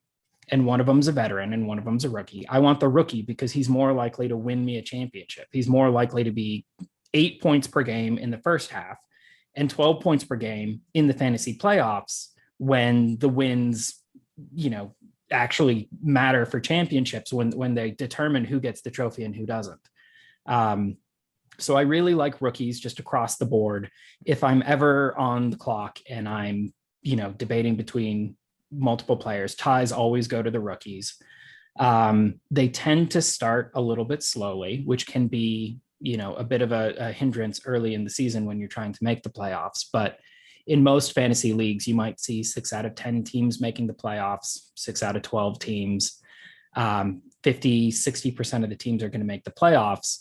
and one of them's a veteran and one of them's a rookie, I want the rookie because he's more likely to win me a championship. He's more likely to be 8 points per game in the first half and 12 points per game in the fantasy playoffs when the wins, actually matter for championships, when they determine who gets the trophy and who doesn't. So I really like rookies just across the board. If I'm ever on the clock and I'm, debating between multiple players, ties always go to the rookies. They tend to start a little bit slowly, which can be, a bit of a hindrance early in the season when you're trying to make the playoffs. But in most fantasy leagues, you might see 6 out of 10 teams making the playoffs, 6 out of 12 teams. 50-60% of the teams are going to make the playoffs.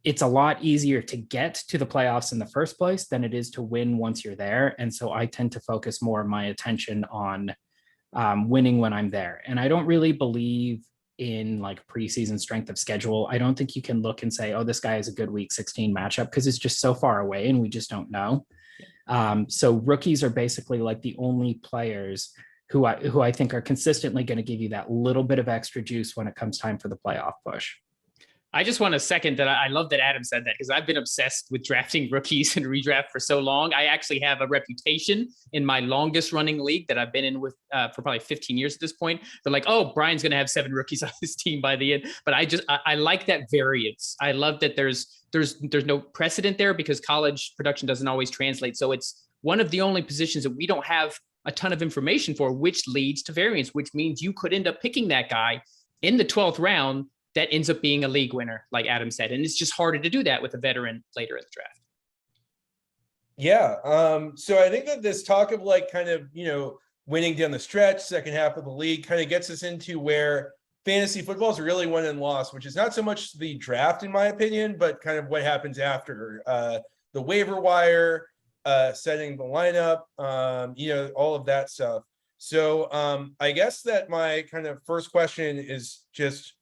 It's a lot easier to get to the playoffs in the first place than it is to win once you're there. And so I tend to focus more of my attention on winning when I'm there. And I don't really believe in like preseason strength of schedule. I don't think you can look and say, oh, this guy has a good week 16 matchup, because it's just so far away and we just don't know. So rookies are basically like the only players who I think are consistently going to give you that little bit of extra juice when it comes time for the playoff push. I just want to second that. I love that Adam said that, because I've been obsessed with drafting rookies and redraft for so long. I actually have a reputation in my longest running league that I've been in with for probably 15 years at this point. They're like, oh, Brian's going to have 7 rookies on his team by the end. But I like that variance. I love that there's no precedent there, because college production doesn't always translate. So it's one of the only positions that we don't have a ton of information for, which leads to variance, which means you could end up picking that guy in the 12th round that ends up being a league winner, like Adam said. And it's just harder to do that with a veteran later in the draft. Yeah. So I think that this talk of like kind of, winning down the stretch, second half of the league, kind of gets us into where fantasy football is really won and lost, which is not so much the draft, in my opinion, but kind of what happens after the waiver wire, setting the lineup, all of that stuff. So I guess that my kind of first question is just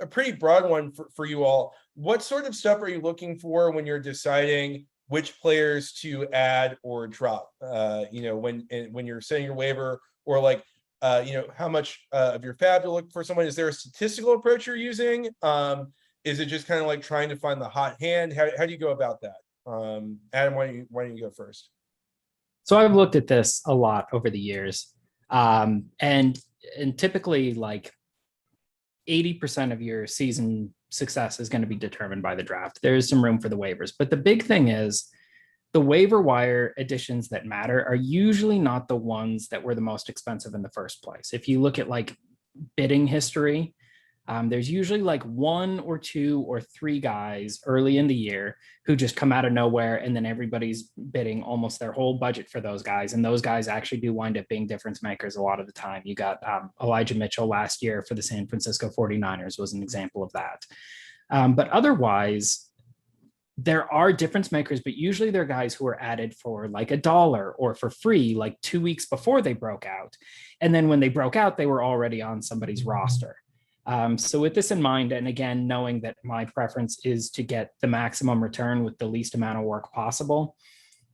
a pretty broad one for you all. What sort of stuff are you looking for when you're deciding which players to add or drop? When you're setting your waiver, or like, how much of your fab to look for someone? Is there a statistical approach you're using? Is it just kind of like trying to find the hot hand? How do you go about that? Adam, why don't you go first? So I've looked at this a lot over the years. And typically like 80% of your season success is going to be determined by the draft. There is some room for the waivers, but the big thing is the waiver wire additions that matter are usually not the ones that were the most expensive in the first place. If you look at like bidding history, there's usually like 1 or 2 or 3 guys early in the year who just come out of nowhere, and then everybody's bidding almost their whole budget for those guys. And those guys actually do wind up being difference makers a lot of the time. You got Elijah Mitchell last year for the San Francisco 49ers was an example of that. But otherwise, there are difference makers, but usually they're guys who are added for like $1 or for free, like 2 weeks before they broke out. And then when they broke out, they were already on somebody's roster. So with this in mind, and again, knowing that my preference is to get the maximum return with the least amount of work possible,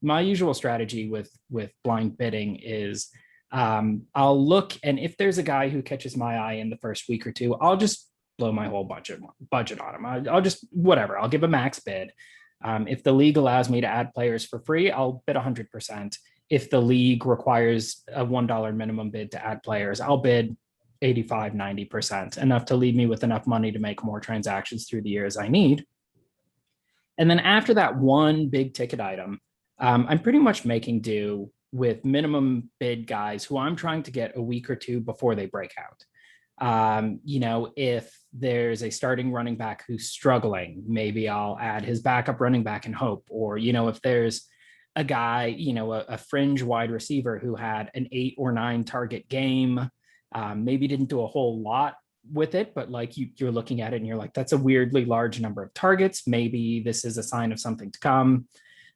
my usual strategy with blind bidding is I'll look, and if there's a guy who catches my eye in the first week or two, I'll just blow my whole budget on him. I'll just, whatever, I'll give a max bid. If the league allows me to add players for free, I'll bid 100%. If the league requires a $1 minimum bid to add players, I'll bid 85-90%, enough to leave me with enough money to make more transactions through the year as I need. And then after that one big ticket item, I'm pretty much making do with minimum bid guys who I'm trying to get a week or two before they break out. If there's a starting running back who's struggling, maybe I'll add his backup running back in hope. Or, if there's a guy, a fringe wide receiver who had an 8 or 9 target game, maybe didn't do a whole lot with it, but like you're looking at it and you're like, that's a weirdly large number of targets. Maybe this is a sign of something to come.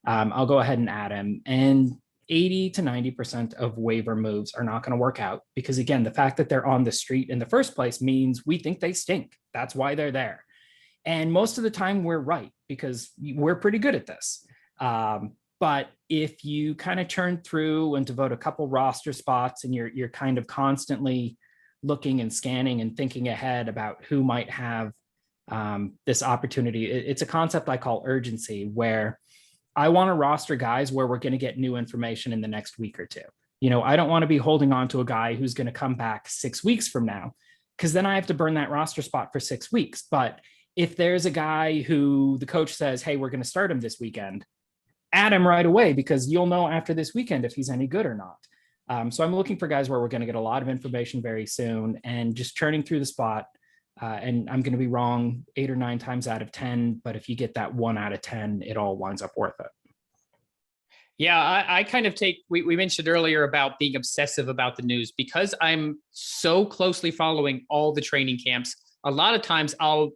I'll go ahead and add him. And 80 to 90% of waiver moves are not going to work out because, again, the fact that they're on the street in the first place means we think they stink. That's why they're there. And most of the time we're right because we're pretty good at this. But if you kind of churn through and devote a couple roster spots and you're kind of constantly looking and scanning and thinking ahead about who might have this opportunity, it's a concept I call urgency, where I want to roster guys where we're going to get new information in the next week or two. I don't want to be holding on to a guy who's going to come back 6 weeks from now, because then I have to burn that roster spot for 6 weeks. But if there's a guy who the coach says, hey, we're going to start him this weekend, add him right away, because you'll know after this weekend if he's any good or not. So I'm looking for guys where we're going to get a lot of information very soon and just churning through the spot. And I'm going to be wrong 8 or 9 times out of 10, but if you get that 1 out of 10, it all winds up worth it. Yeah, I kind of we mentioned earlier about being obsessive about the news because I'm so closely following all the training camps. A lot of times I'll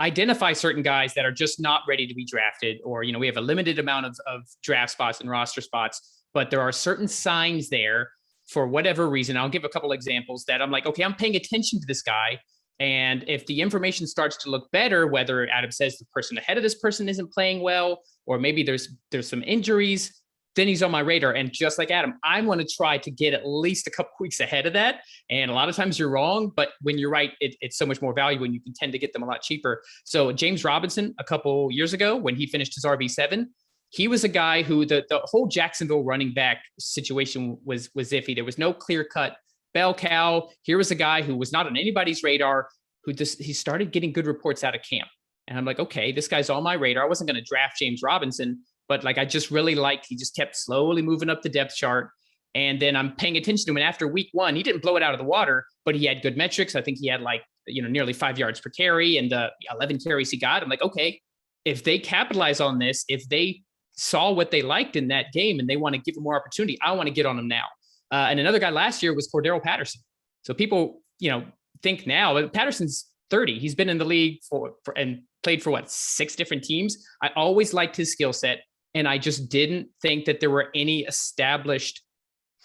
identify certain guys that are just not ready to be drafted, or, we have a limited amount of draft spots and roster spots, but there are certain signs there for whatever reason. I'll give a couple examples that I'm like, okay, I'm paying attention to this guy. And if the information starts to look better, whether Adam says the person ahead of this person isn't playing well, or maybe there's some injuries, then he's on my radar. And just like Adam, I want to try to get at least a couple weeks ahead of that. And a lot of times you're wrong, but when you're right, it's so much more valuable and you can tend to get them a lot cheaper. So James Robinson, a couple years ago, when he finished his RB7, he was a guy who the whole Jacksonville running back situation was iffy. There was no clear cut bell cow. Here was a guy who was not on anybody's radar, he started getting good reports out of camp. And I'm like, okay, this guy's on my radar. I wasn't going to draft James Robinson, but like, I just really he just kept slowly moving up the depth chart. And then I'm paying attention to him. And after week 1, he didn't blow it out of the water, but he had good metrics. I think he had nearly 5 yards per carry and 11 carries he got. I'm like, okay, if they capitalize on this, if they saw what they liked in that game and they want to give him more opportunity, I want to get on him now. And another guy last year was Cordero Patterson. So people, think now, but Patterson's 30. He's been in the league for and played for 6 different teams. I always liked his skill set. And I just didn't think that there were any established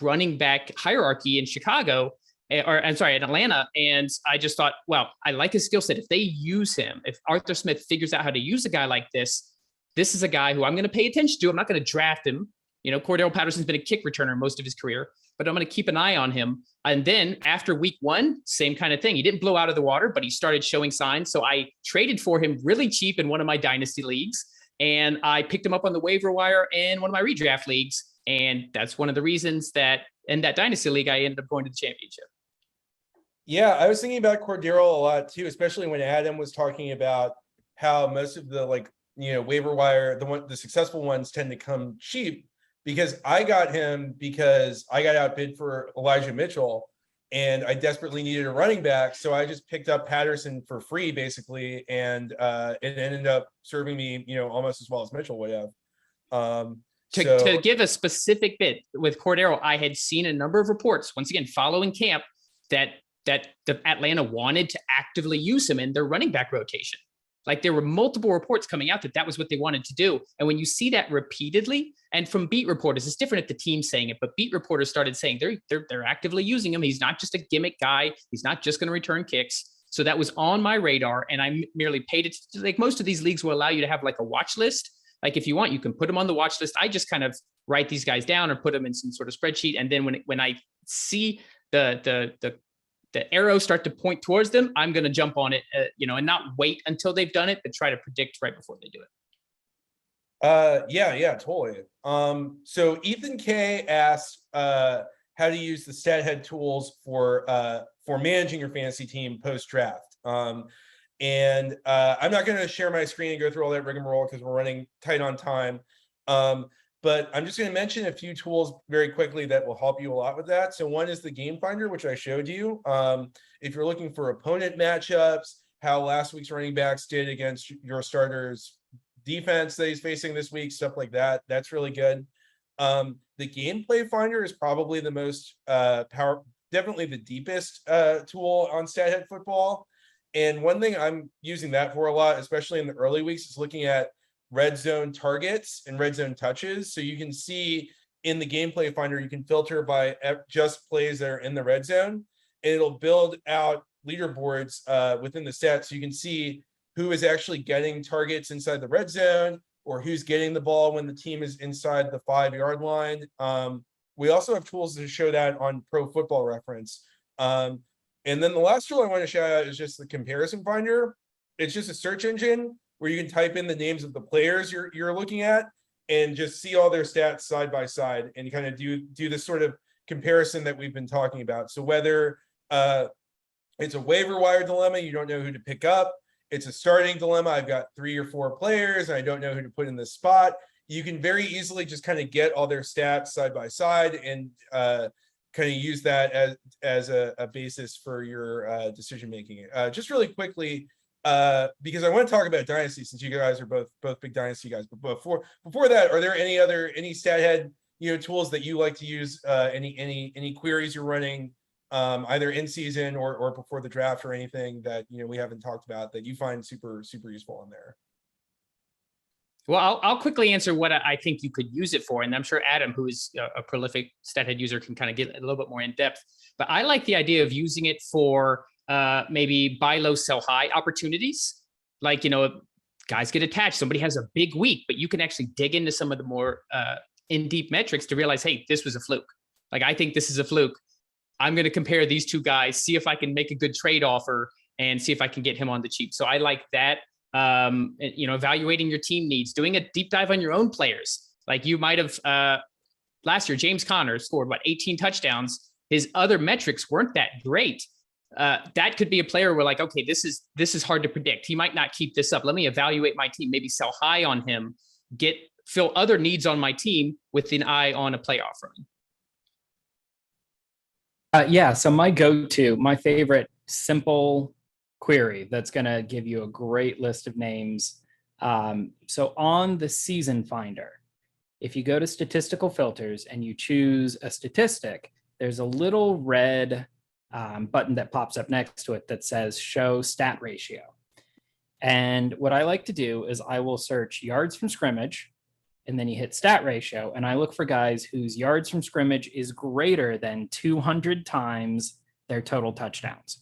running back hierarchy in Chicago, in Atlanta. And I just thought, well, I like his skill set. If they use him, if Arthur Smith figures out how to use a guy like this is a guy who I'm going to pay attention to. I'm not going to draft him. Cordero Patterson's been a kick returner most of his career, but I'm going to keep an eye on him. And then after week 1, same kind of thing. He didn't blow out of the water, but he started showing signs. So I traded for him really cheap in one of my dynasty leagues. And I picked him up on the waiver wire in one of my redraft leagues. And that's one of the reasons that in that dynasty league, I ended up going to the championship. Yeah, I was thinking about Cordero a lot too, especially when Adam was talking about how most of the waiver wire, the successful ones tend to come cheap, because I got him because I got outbid for Elijah Mitchell and I desperately needed a running back. So I just picked up Patterson for free basically. And it ended up serving me, almost as well as Mitchell would have. To give a specific bit with Cordero, I had seen a number of reports, once again, following camp, that the Atlanta wanted to actively use him in their running back rotation. Like, there were multiple reports coming out that was what they wanted to do. And when you see that repeatedly, and from beat reporters, it's different if the team's saying it, but beat reporters started saying they're actively using him. He's not just a gimmick guy. He's not just going to return kicks. So that was on my radar, and I merely paid it. Like, most of these leagues will allow you to have like a watch list. Like, if you want, you can put them on the watch list. I just kind of write these guys down or put them in some sort of spreadsheet. And then when I see the arrows start to point towards them, I'm going to jump on it, and not wait until they've done it, but try to predict right before they do it. Yeah, totally. So Ethan K asked how to use the Stathead tools for managing your fantasy team post draft. And I'm not going to share my screen and go through all that rigmarole because we're running tight on time. but I'm just going to mention a few tools very quickly that will help you a lot with that. So one is the game finder, which I showed you. If you're looking for opponent matchups, how last week's running backs did against your starters defense that he's facing this week, stuff like that. That's really good. The gameplay finder is probably the most definitely the deepest tool on Stathead Football. And one thing I'm using that for a lot, especially in the early weeks, is looking at red zone targets and red zone touches. So you can see in the gameplay finder, you can filter by just plays that are in the red zone, and it'll build out leaderboards within the stats. So you can see who is actually getting targets inside the red zone, or who's getting the ball when the team is inside the 5-yard line. We also have tools to show that on Pro Football Reference. And then the last tool I want to shout out is just the comparison finder. It's just a search engine where you can type in the names of the players you're looking at and just see all their stats side by side and kind of do this sort of comparison that we've been talking about. So whether it's a waiver wire dilemma, you don't know who to pick up, it's a starting dilemma, I've got 3 or 4 players and I don't know who to put in this spot, you can very easily just kind of get all their stats side by side and kind of use that as a basis for your decision making. Just really quickly, because I want to talk about dynasty, since you guys are both big dynasty guys. But before that, are there any Stathead tools that you like to use? Any queries you're running either in season or before the draft, or anything that we haven't talked about that you find super useful in there? Well, I'll quickly answer what I think you could use it for. And I'm sure Adam, who is a prolific Stathead user, can kind of get a little bit more in depth. But I like the idea of using it for maybe buy low, sell high opportunities. Like, guys get attached. Somebody has a big week, but you can actually dig into some of the more in-deep metrics to realize, hey, this was a fluke. Like, I think this is a fluke. I'm going to compare these two guys, see if I can make a good trade offer and see if I can get him on the cheap. So I like that. Evaluating your team needs, doing a deep dive on your own players. Like you might have last year, James Conner scored 18 touchdowns. His other metrics weren't that great. That could be a player where okay, this is hard to predict. He might not keep this up. Let me evaluate my team, maybe sell high on him, fill other needs on my team with an eye on a playoff run. So my favorite simple query that's going to give you a great list of names. So on the season finder, if you go to statistical filters and you choose a statistic, there's a little red button that pops up next to it that says show stat ratio. And what I like to do is I will search yards from scrimmage, and then you hit stat ratio, and I look for guys whose yards from scrimmage is greater than 200 times their total touchdowns.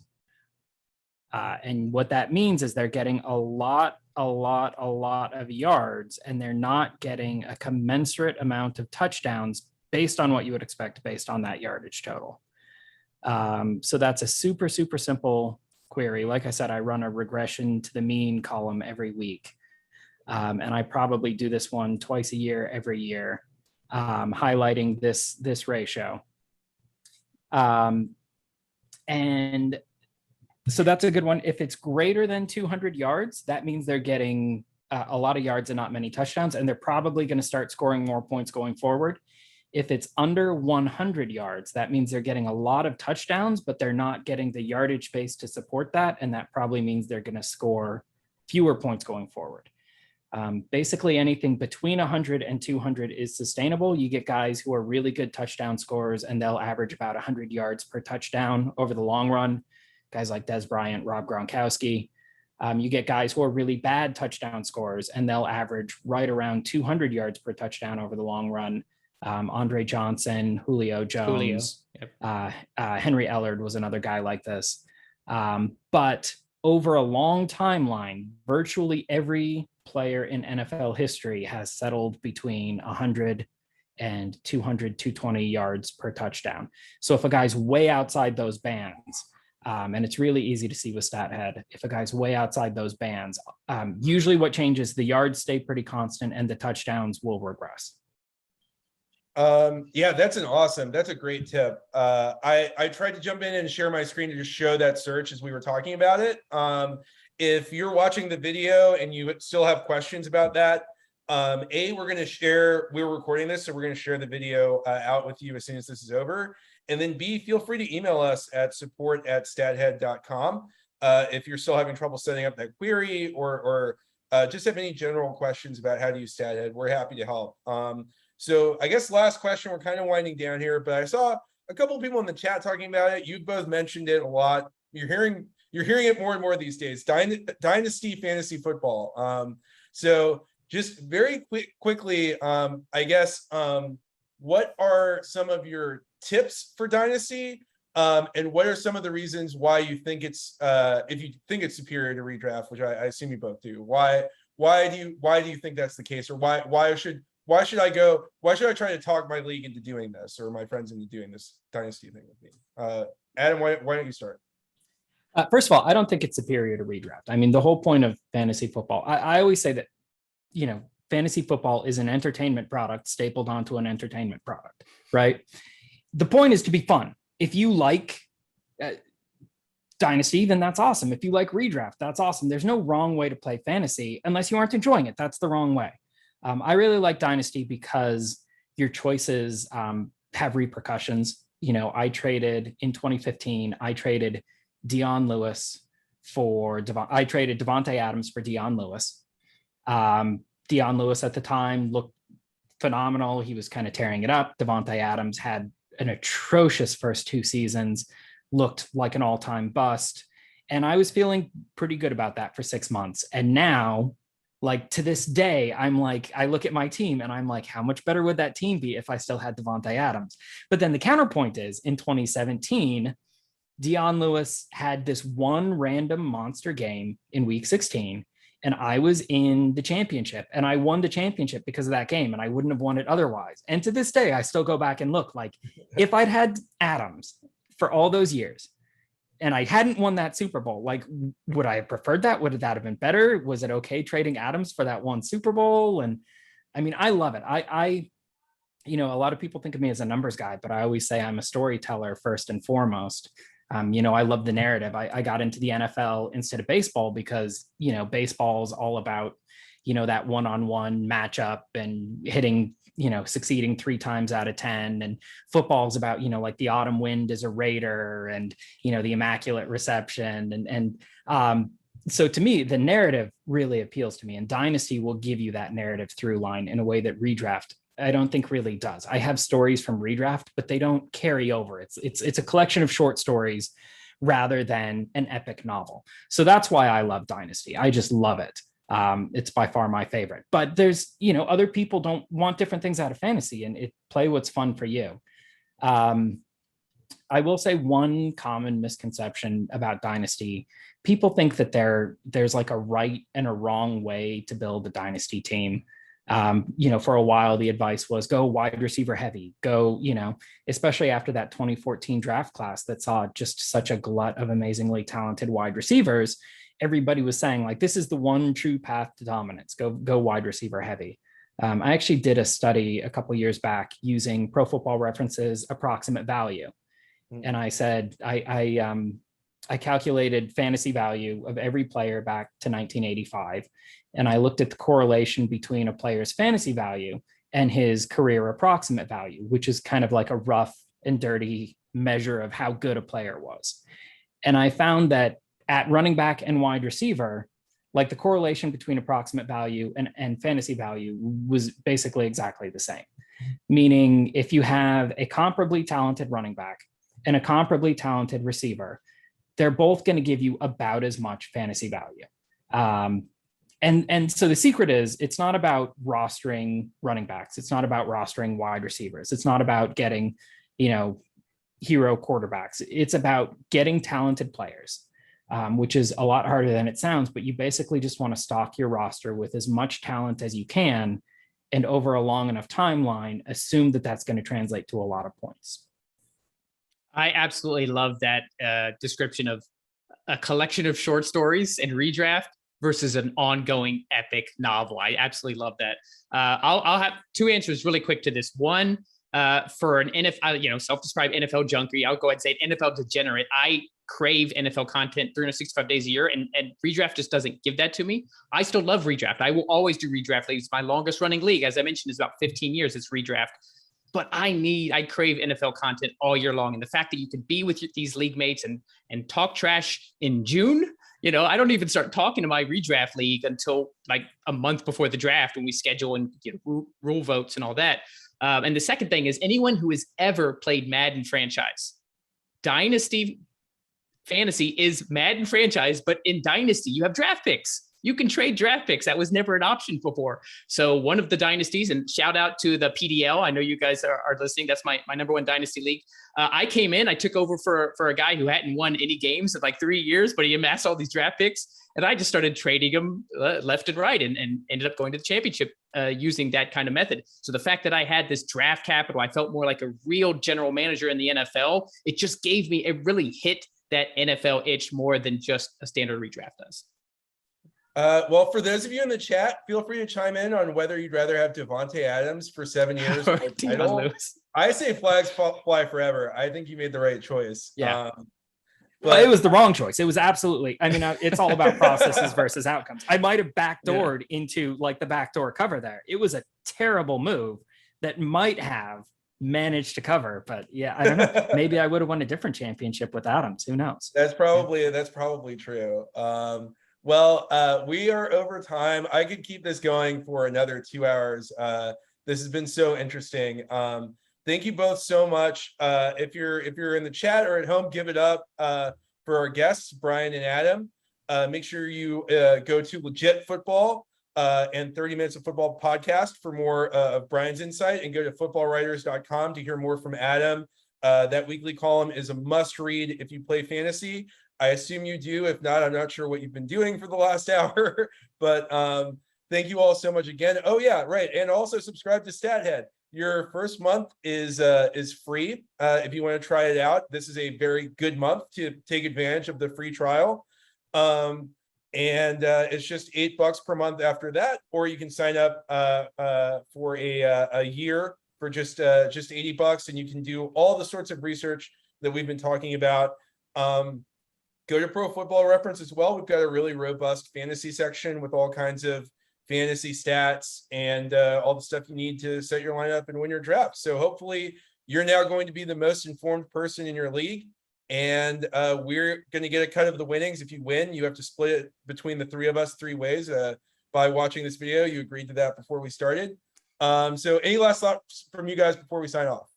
And what that means is they're getting a lot of yards, and they're not getting a commensurate amount of touchdowns based on what you would expect based on that yardage total. So that's a super simple query. Like I said, I run a regression to the mean column every week. And I probably do this one twice a year, every year, highlighting this ratio. And so that's a good one. If it's greater than 200 yards, that means they're getting a lot of yards and not many touchdowns, and they're probably going to start scoring more points going forward. If it's under 100 yards, that means they're getting a lot of touchdowns, but they're not getting the yardage base to support that, and that probably means they're going to score fewer points going forward. Basically, anything between 100 and 200 is sustainable. You get guys who are really good touchdown scorers, and they'll average about 100 yards per touchdown over the long run. Guys like Des Bryant, Rob Gronkowski. You get guys who are really bad touchdown scorers, and they'll average right around 200 yards per touchdown over the long run. Andre Johnson, Julio Jones, Yep. Henry Ellard was another guy like this. But over a long timeline, virtually every player in NFL history has settled between 100 and 200, 220 yards per touchdown. So if a guy's way outside those bands, and it's really easy to see with Stathead, if a guy's way outside those bands, usually what changes, the yards stay pretty constant and the touchdowns will regress. Yeah, that's a great tip. I tried to jump in and share my screen to just show that search as we were talking about it. If you're watching the video and you still have questions about that, We're going to share, we're recording this, so we're going to share the video out with you as soon as this is over. And then B, feel free to email us at support@stathead.com if you're still having trouble setting up that query, or just have any general questions about how to use Stathead. We're happy to help. So I guess last question, we're kind of winding down here, but I saw a couple of people in the chat talking about it. You both mentioned it a lot. You're hearing it more and more these days. Dynasty fantasy football. So just very quickly, I guess, what are some of your tips for Dynasty? And what are some of the reasons why you think it's, if you think it's superior to redraft, which I assume you both do, why do you think that's the case? Or why should I try to talk my league into doing this, or my friends into doing this Dynasty thing with me? Adam, why don't you start? First of all, I don't think it's superior to redraft. I mean, the whole point of fantasy football, I always say that, fantasy football is an entertainment product stapled onto an entertainment product, right? The point is to be fun. If you like Dynasty, then that's awesome. If you like redraft, that's awesome. There's no wrong way to play fantasy unless you aren't enjoying it. That's the wrong way. I really like Dynasty because your choices have repercussions. I traded in 2015, I traded Dion Lewis I traded Devontae Adams for Dion Lewis. Dion Lewis at the time looked phenomenal. He was kind of tearing it up. Devontae Adams had an atrocious first 2 seasons, looked like an all-time bust. And I was feeling pretty good about that for 6 months. And now, like, to this day, I'm like, I look at my team and I'm like, how much better would that team be if I still had Devontae Adams? But then the counterpoint is, in 2017, Dion Lewis had this one random monster game in week 16, and I was in the championship, and I won the championship because of that game, and I wouldn't have won it otherwise. And to this day, I still go back and look, like, if I'd had Adams for all those years and I hadn't won that Super Bowl, like, would I have preferred that? Would that have been better? Was it okay trading Adams for that one Super Bowl? And I mean, I love it. I a lot of people think of me as a numbers guy, but I always say I'm a storyteller first and foremost. I love the narrative. I got into the NFL instead of baseball because, baseball is all about, that one-on-one matchup and hitting, succeeding 3 times out of 10. And football is about, like the autumn wind is a Raider and, the immaculate reception. So to me, the narrative really appeals to me, and Dynasty will give you that narrative through line in a way that redraft, I don't think, really does. I have stories from redraft, but they don't carry over. It's a collection of short stories rather than an epic novel. So that's why I love Dynasty. I just love it. It's by far my favorite. But there's, other people don't want different things out of fantasy, and play what's fun for you. I will say one common misconception about Dynasty: people think that there's like a right and a wrong way to build a Dynasty team. For a while, the advice was go wide receiver heavy, go, especially after that 2014 draft class that saw just such a glut of amazingly talented wide receivers. Everybody was saying, like, this is the one true path to dominance, go wide receiver heavy. I actually did a study a couple years back using Pro Football Reference's approximate value. And I said, I calculated fantasy value of every player back to 1985. And I looked at the correlation between a player's fantasy value and his career approximate value, which is kind of like a rough and dirty measure of how good a player was. And I found that at running back and wide receiver, like, the correlation between approximate value and fantasy value was basically exactly the same. Meaning, if you have a comparably talented running back and a comparably talented receiver, they're both going to give you about as much fantasy value. And so the secret is, it's not about rostering running backs. It's not about rostering wide receivers. It's not about getting, hero quarterbacks. It's about getting talented players, which is a lot harder than it sounds, but you basically just want to stock your roster with as much talent as you can. And over a long enough timeline, assume that that's going to translate to a lot of points. I absolutely love that description of a collection of short stories and redraft versus an ongoing epic novel. I absolutely love that. I'll have 2 answers really quick to this. One, For an NFL, self-described NFL junkie, I'll go ahead and say NFL degenerate. I crave NFL content 365 days a year, and redraft just doesn't give that to me. I still love redraft. I will always do redraft leagues. My longest running league, as I mentioned, is about 15 years. It's redraft. But I crave NFL content all year long. And the fact that you can be with these league mates and talk trash in June, I don't even start talking to my redraft league until like a month before the draft when we schedule and rule votes and all that. And the second thing is anyone who has ever played Madden franchise, Dynasty Fantasy is Madden franchise, but in Dynasty, you have draft picks. You can trade draft picks. That was never an option before. So one of the dynasties, and shout out to the PDL. I know you guys are listening. That's my number one dynasty league. I came in, I took over for a guy who hadn't won any games in like 3 years, but he amassed all these draft picks. And I just started trading them left and right and ended up going to the championship using that kind of method. So the fact that I had this draft capital, I felt more like a real general manager in the NFL. It just it really hit that NFL itch more than just a standard redraft does. Well, for those of you in the chat, feel free to chime in on whether you'd rather have Devontae Adams for 7 years. I say flags fly forever. I think you made the right choice. Yeah. But it was the wrong choice. It was absolutely, it's all about processes versus outcomes. I might have backdoored into like the backdoor cover there. It was a terrible move that might have managed to cover, but I don't know. Maybe I would have won a different championship with Adams. Who knows? That's probably true. Well, we are over time. I could keep this going for another 2 hours. This has been so interesting. Thank you both so much. If you're in the chat or at home, give it up for our guests, Brian and Adam. Make sure you go to Legit Football and 30 Minutes of Football podcast for more of Brian's insight, and go to footballwriters.com to hear more from Adam. That weekly column is a must read if you play fantasy. I assume you do. If not, I'm not sure what you've been doing for the last hour, but thank you all so much again. Oh yeah, right. And also subscribe to Stathead. Your first month is free if you want to try it out. This is a very good month to take advantage of the free trial. And it's just $8 per month after that, or you can sign up for a year for just $80, and you can do all the sorts of research that we've been talking about. Go to Pro Football Reference as well. We've got a really robust fantasy section with all kinds of fantasy stats and all the stuff you need to set your lineup and win your draft. So hopefully you're now going to be the most informed person in your league, and we're going to get a cut of the winnings. If you win, you have to split it between the three of us 3 ways by watching this video. You agreed to that before we started. So any last thoughts from you guys before we sign off?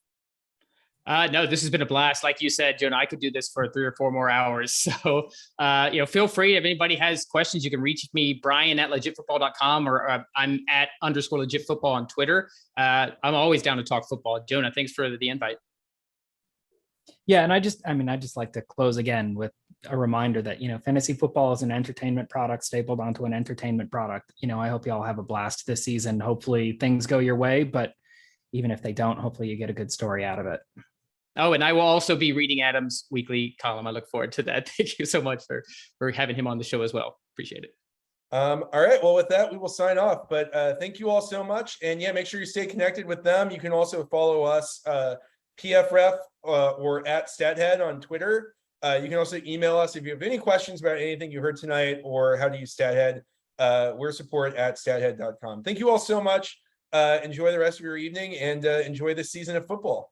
No, this has been a blast. Like you said, Jonah, I could do this for 3 or 4 more hours. So, feel free. If anybody has questions, you can reach me, Brian at legitfootball.com, or I'm at _legitfootball on Twitter. I'm always down to talk football. Jonah, thanks for the invite. Yeah. And I just like to close again with a reminder that, fantasy football is an entertainment product stapled onto an entertainment product. I hope you all have a blast this season. Hopefully things go your way, but even if they don't, hopefully you get a good story out of it. Oh, and I will also be reading Adam's weekly column. I look forward to that. Thank you so much for having him on the show as well. Appreciate it. All right. Well, with that, we will sign off. But thank you all so much. And make sure you stay connected with them. You can also follow us, PFRef or at Stathead on Twitter. You can also email us if you have any questions about anything you heard tonight or how to use Stathead. We're support@stathead.com. Thank you all so much. Enjoy the rest of your evening and enjoy this season of football.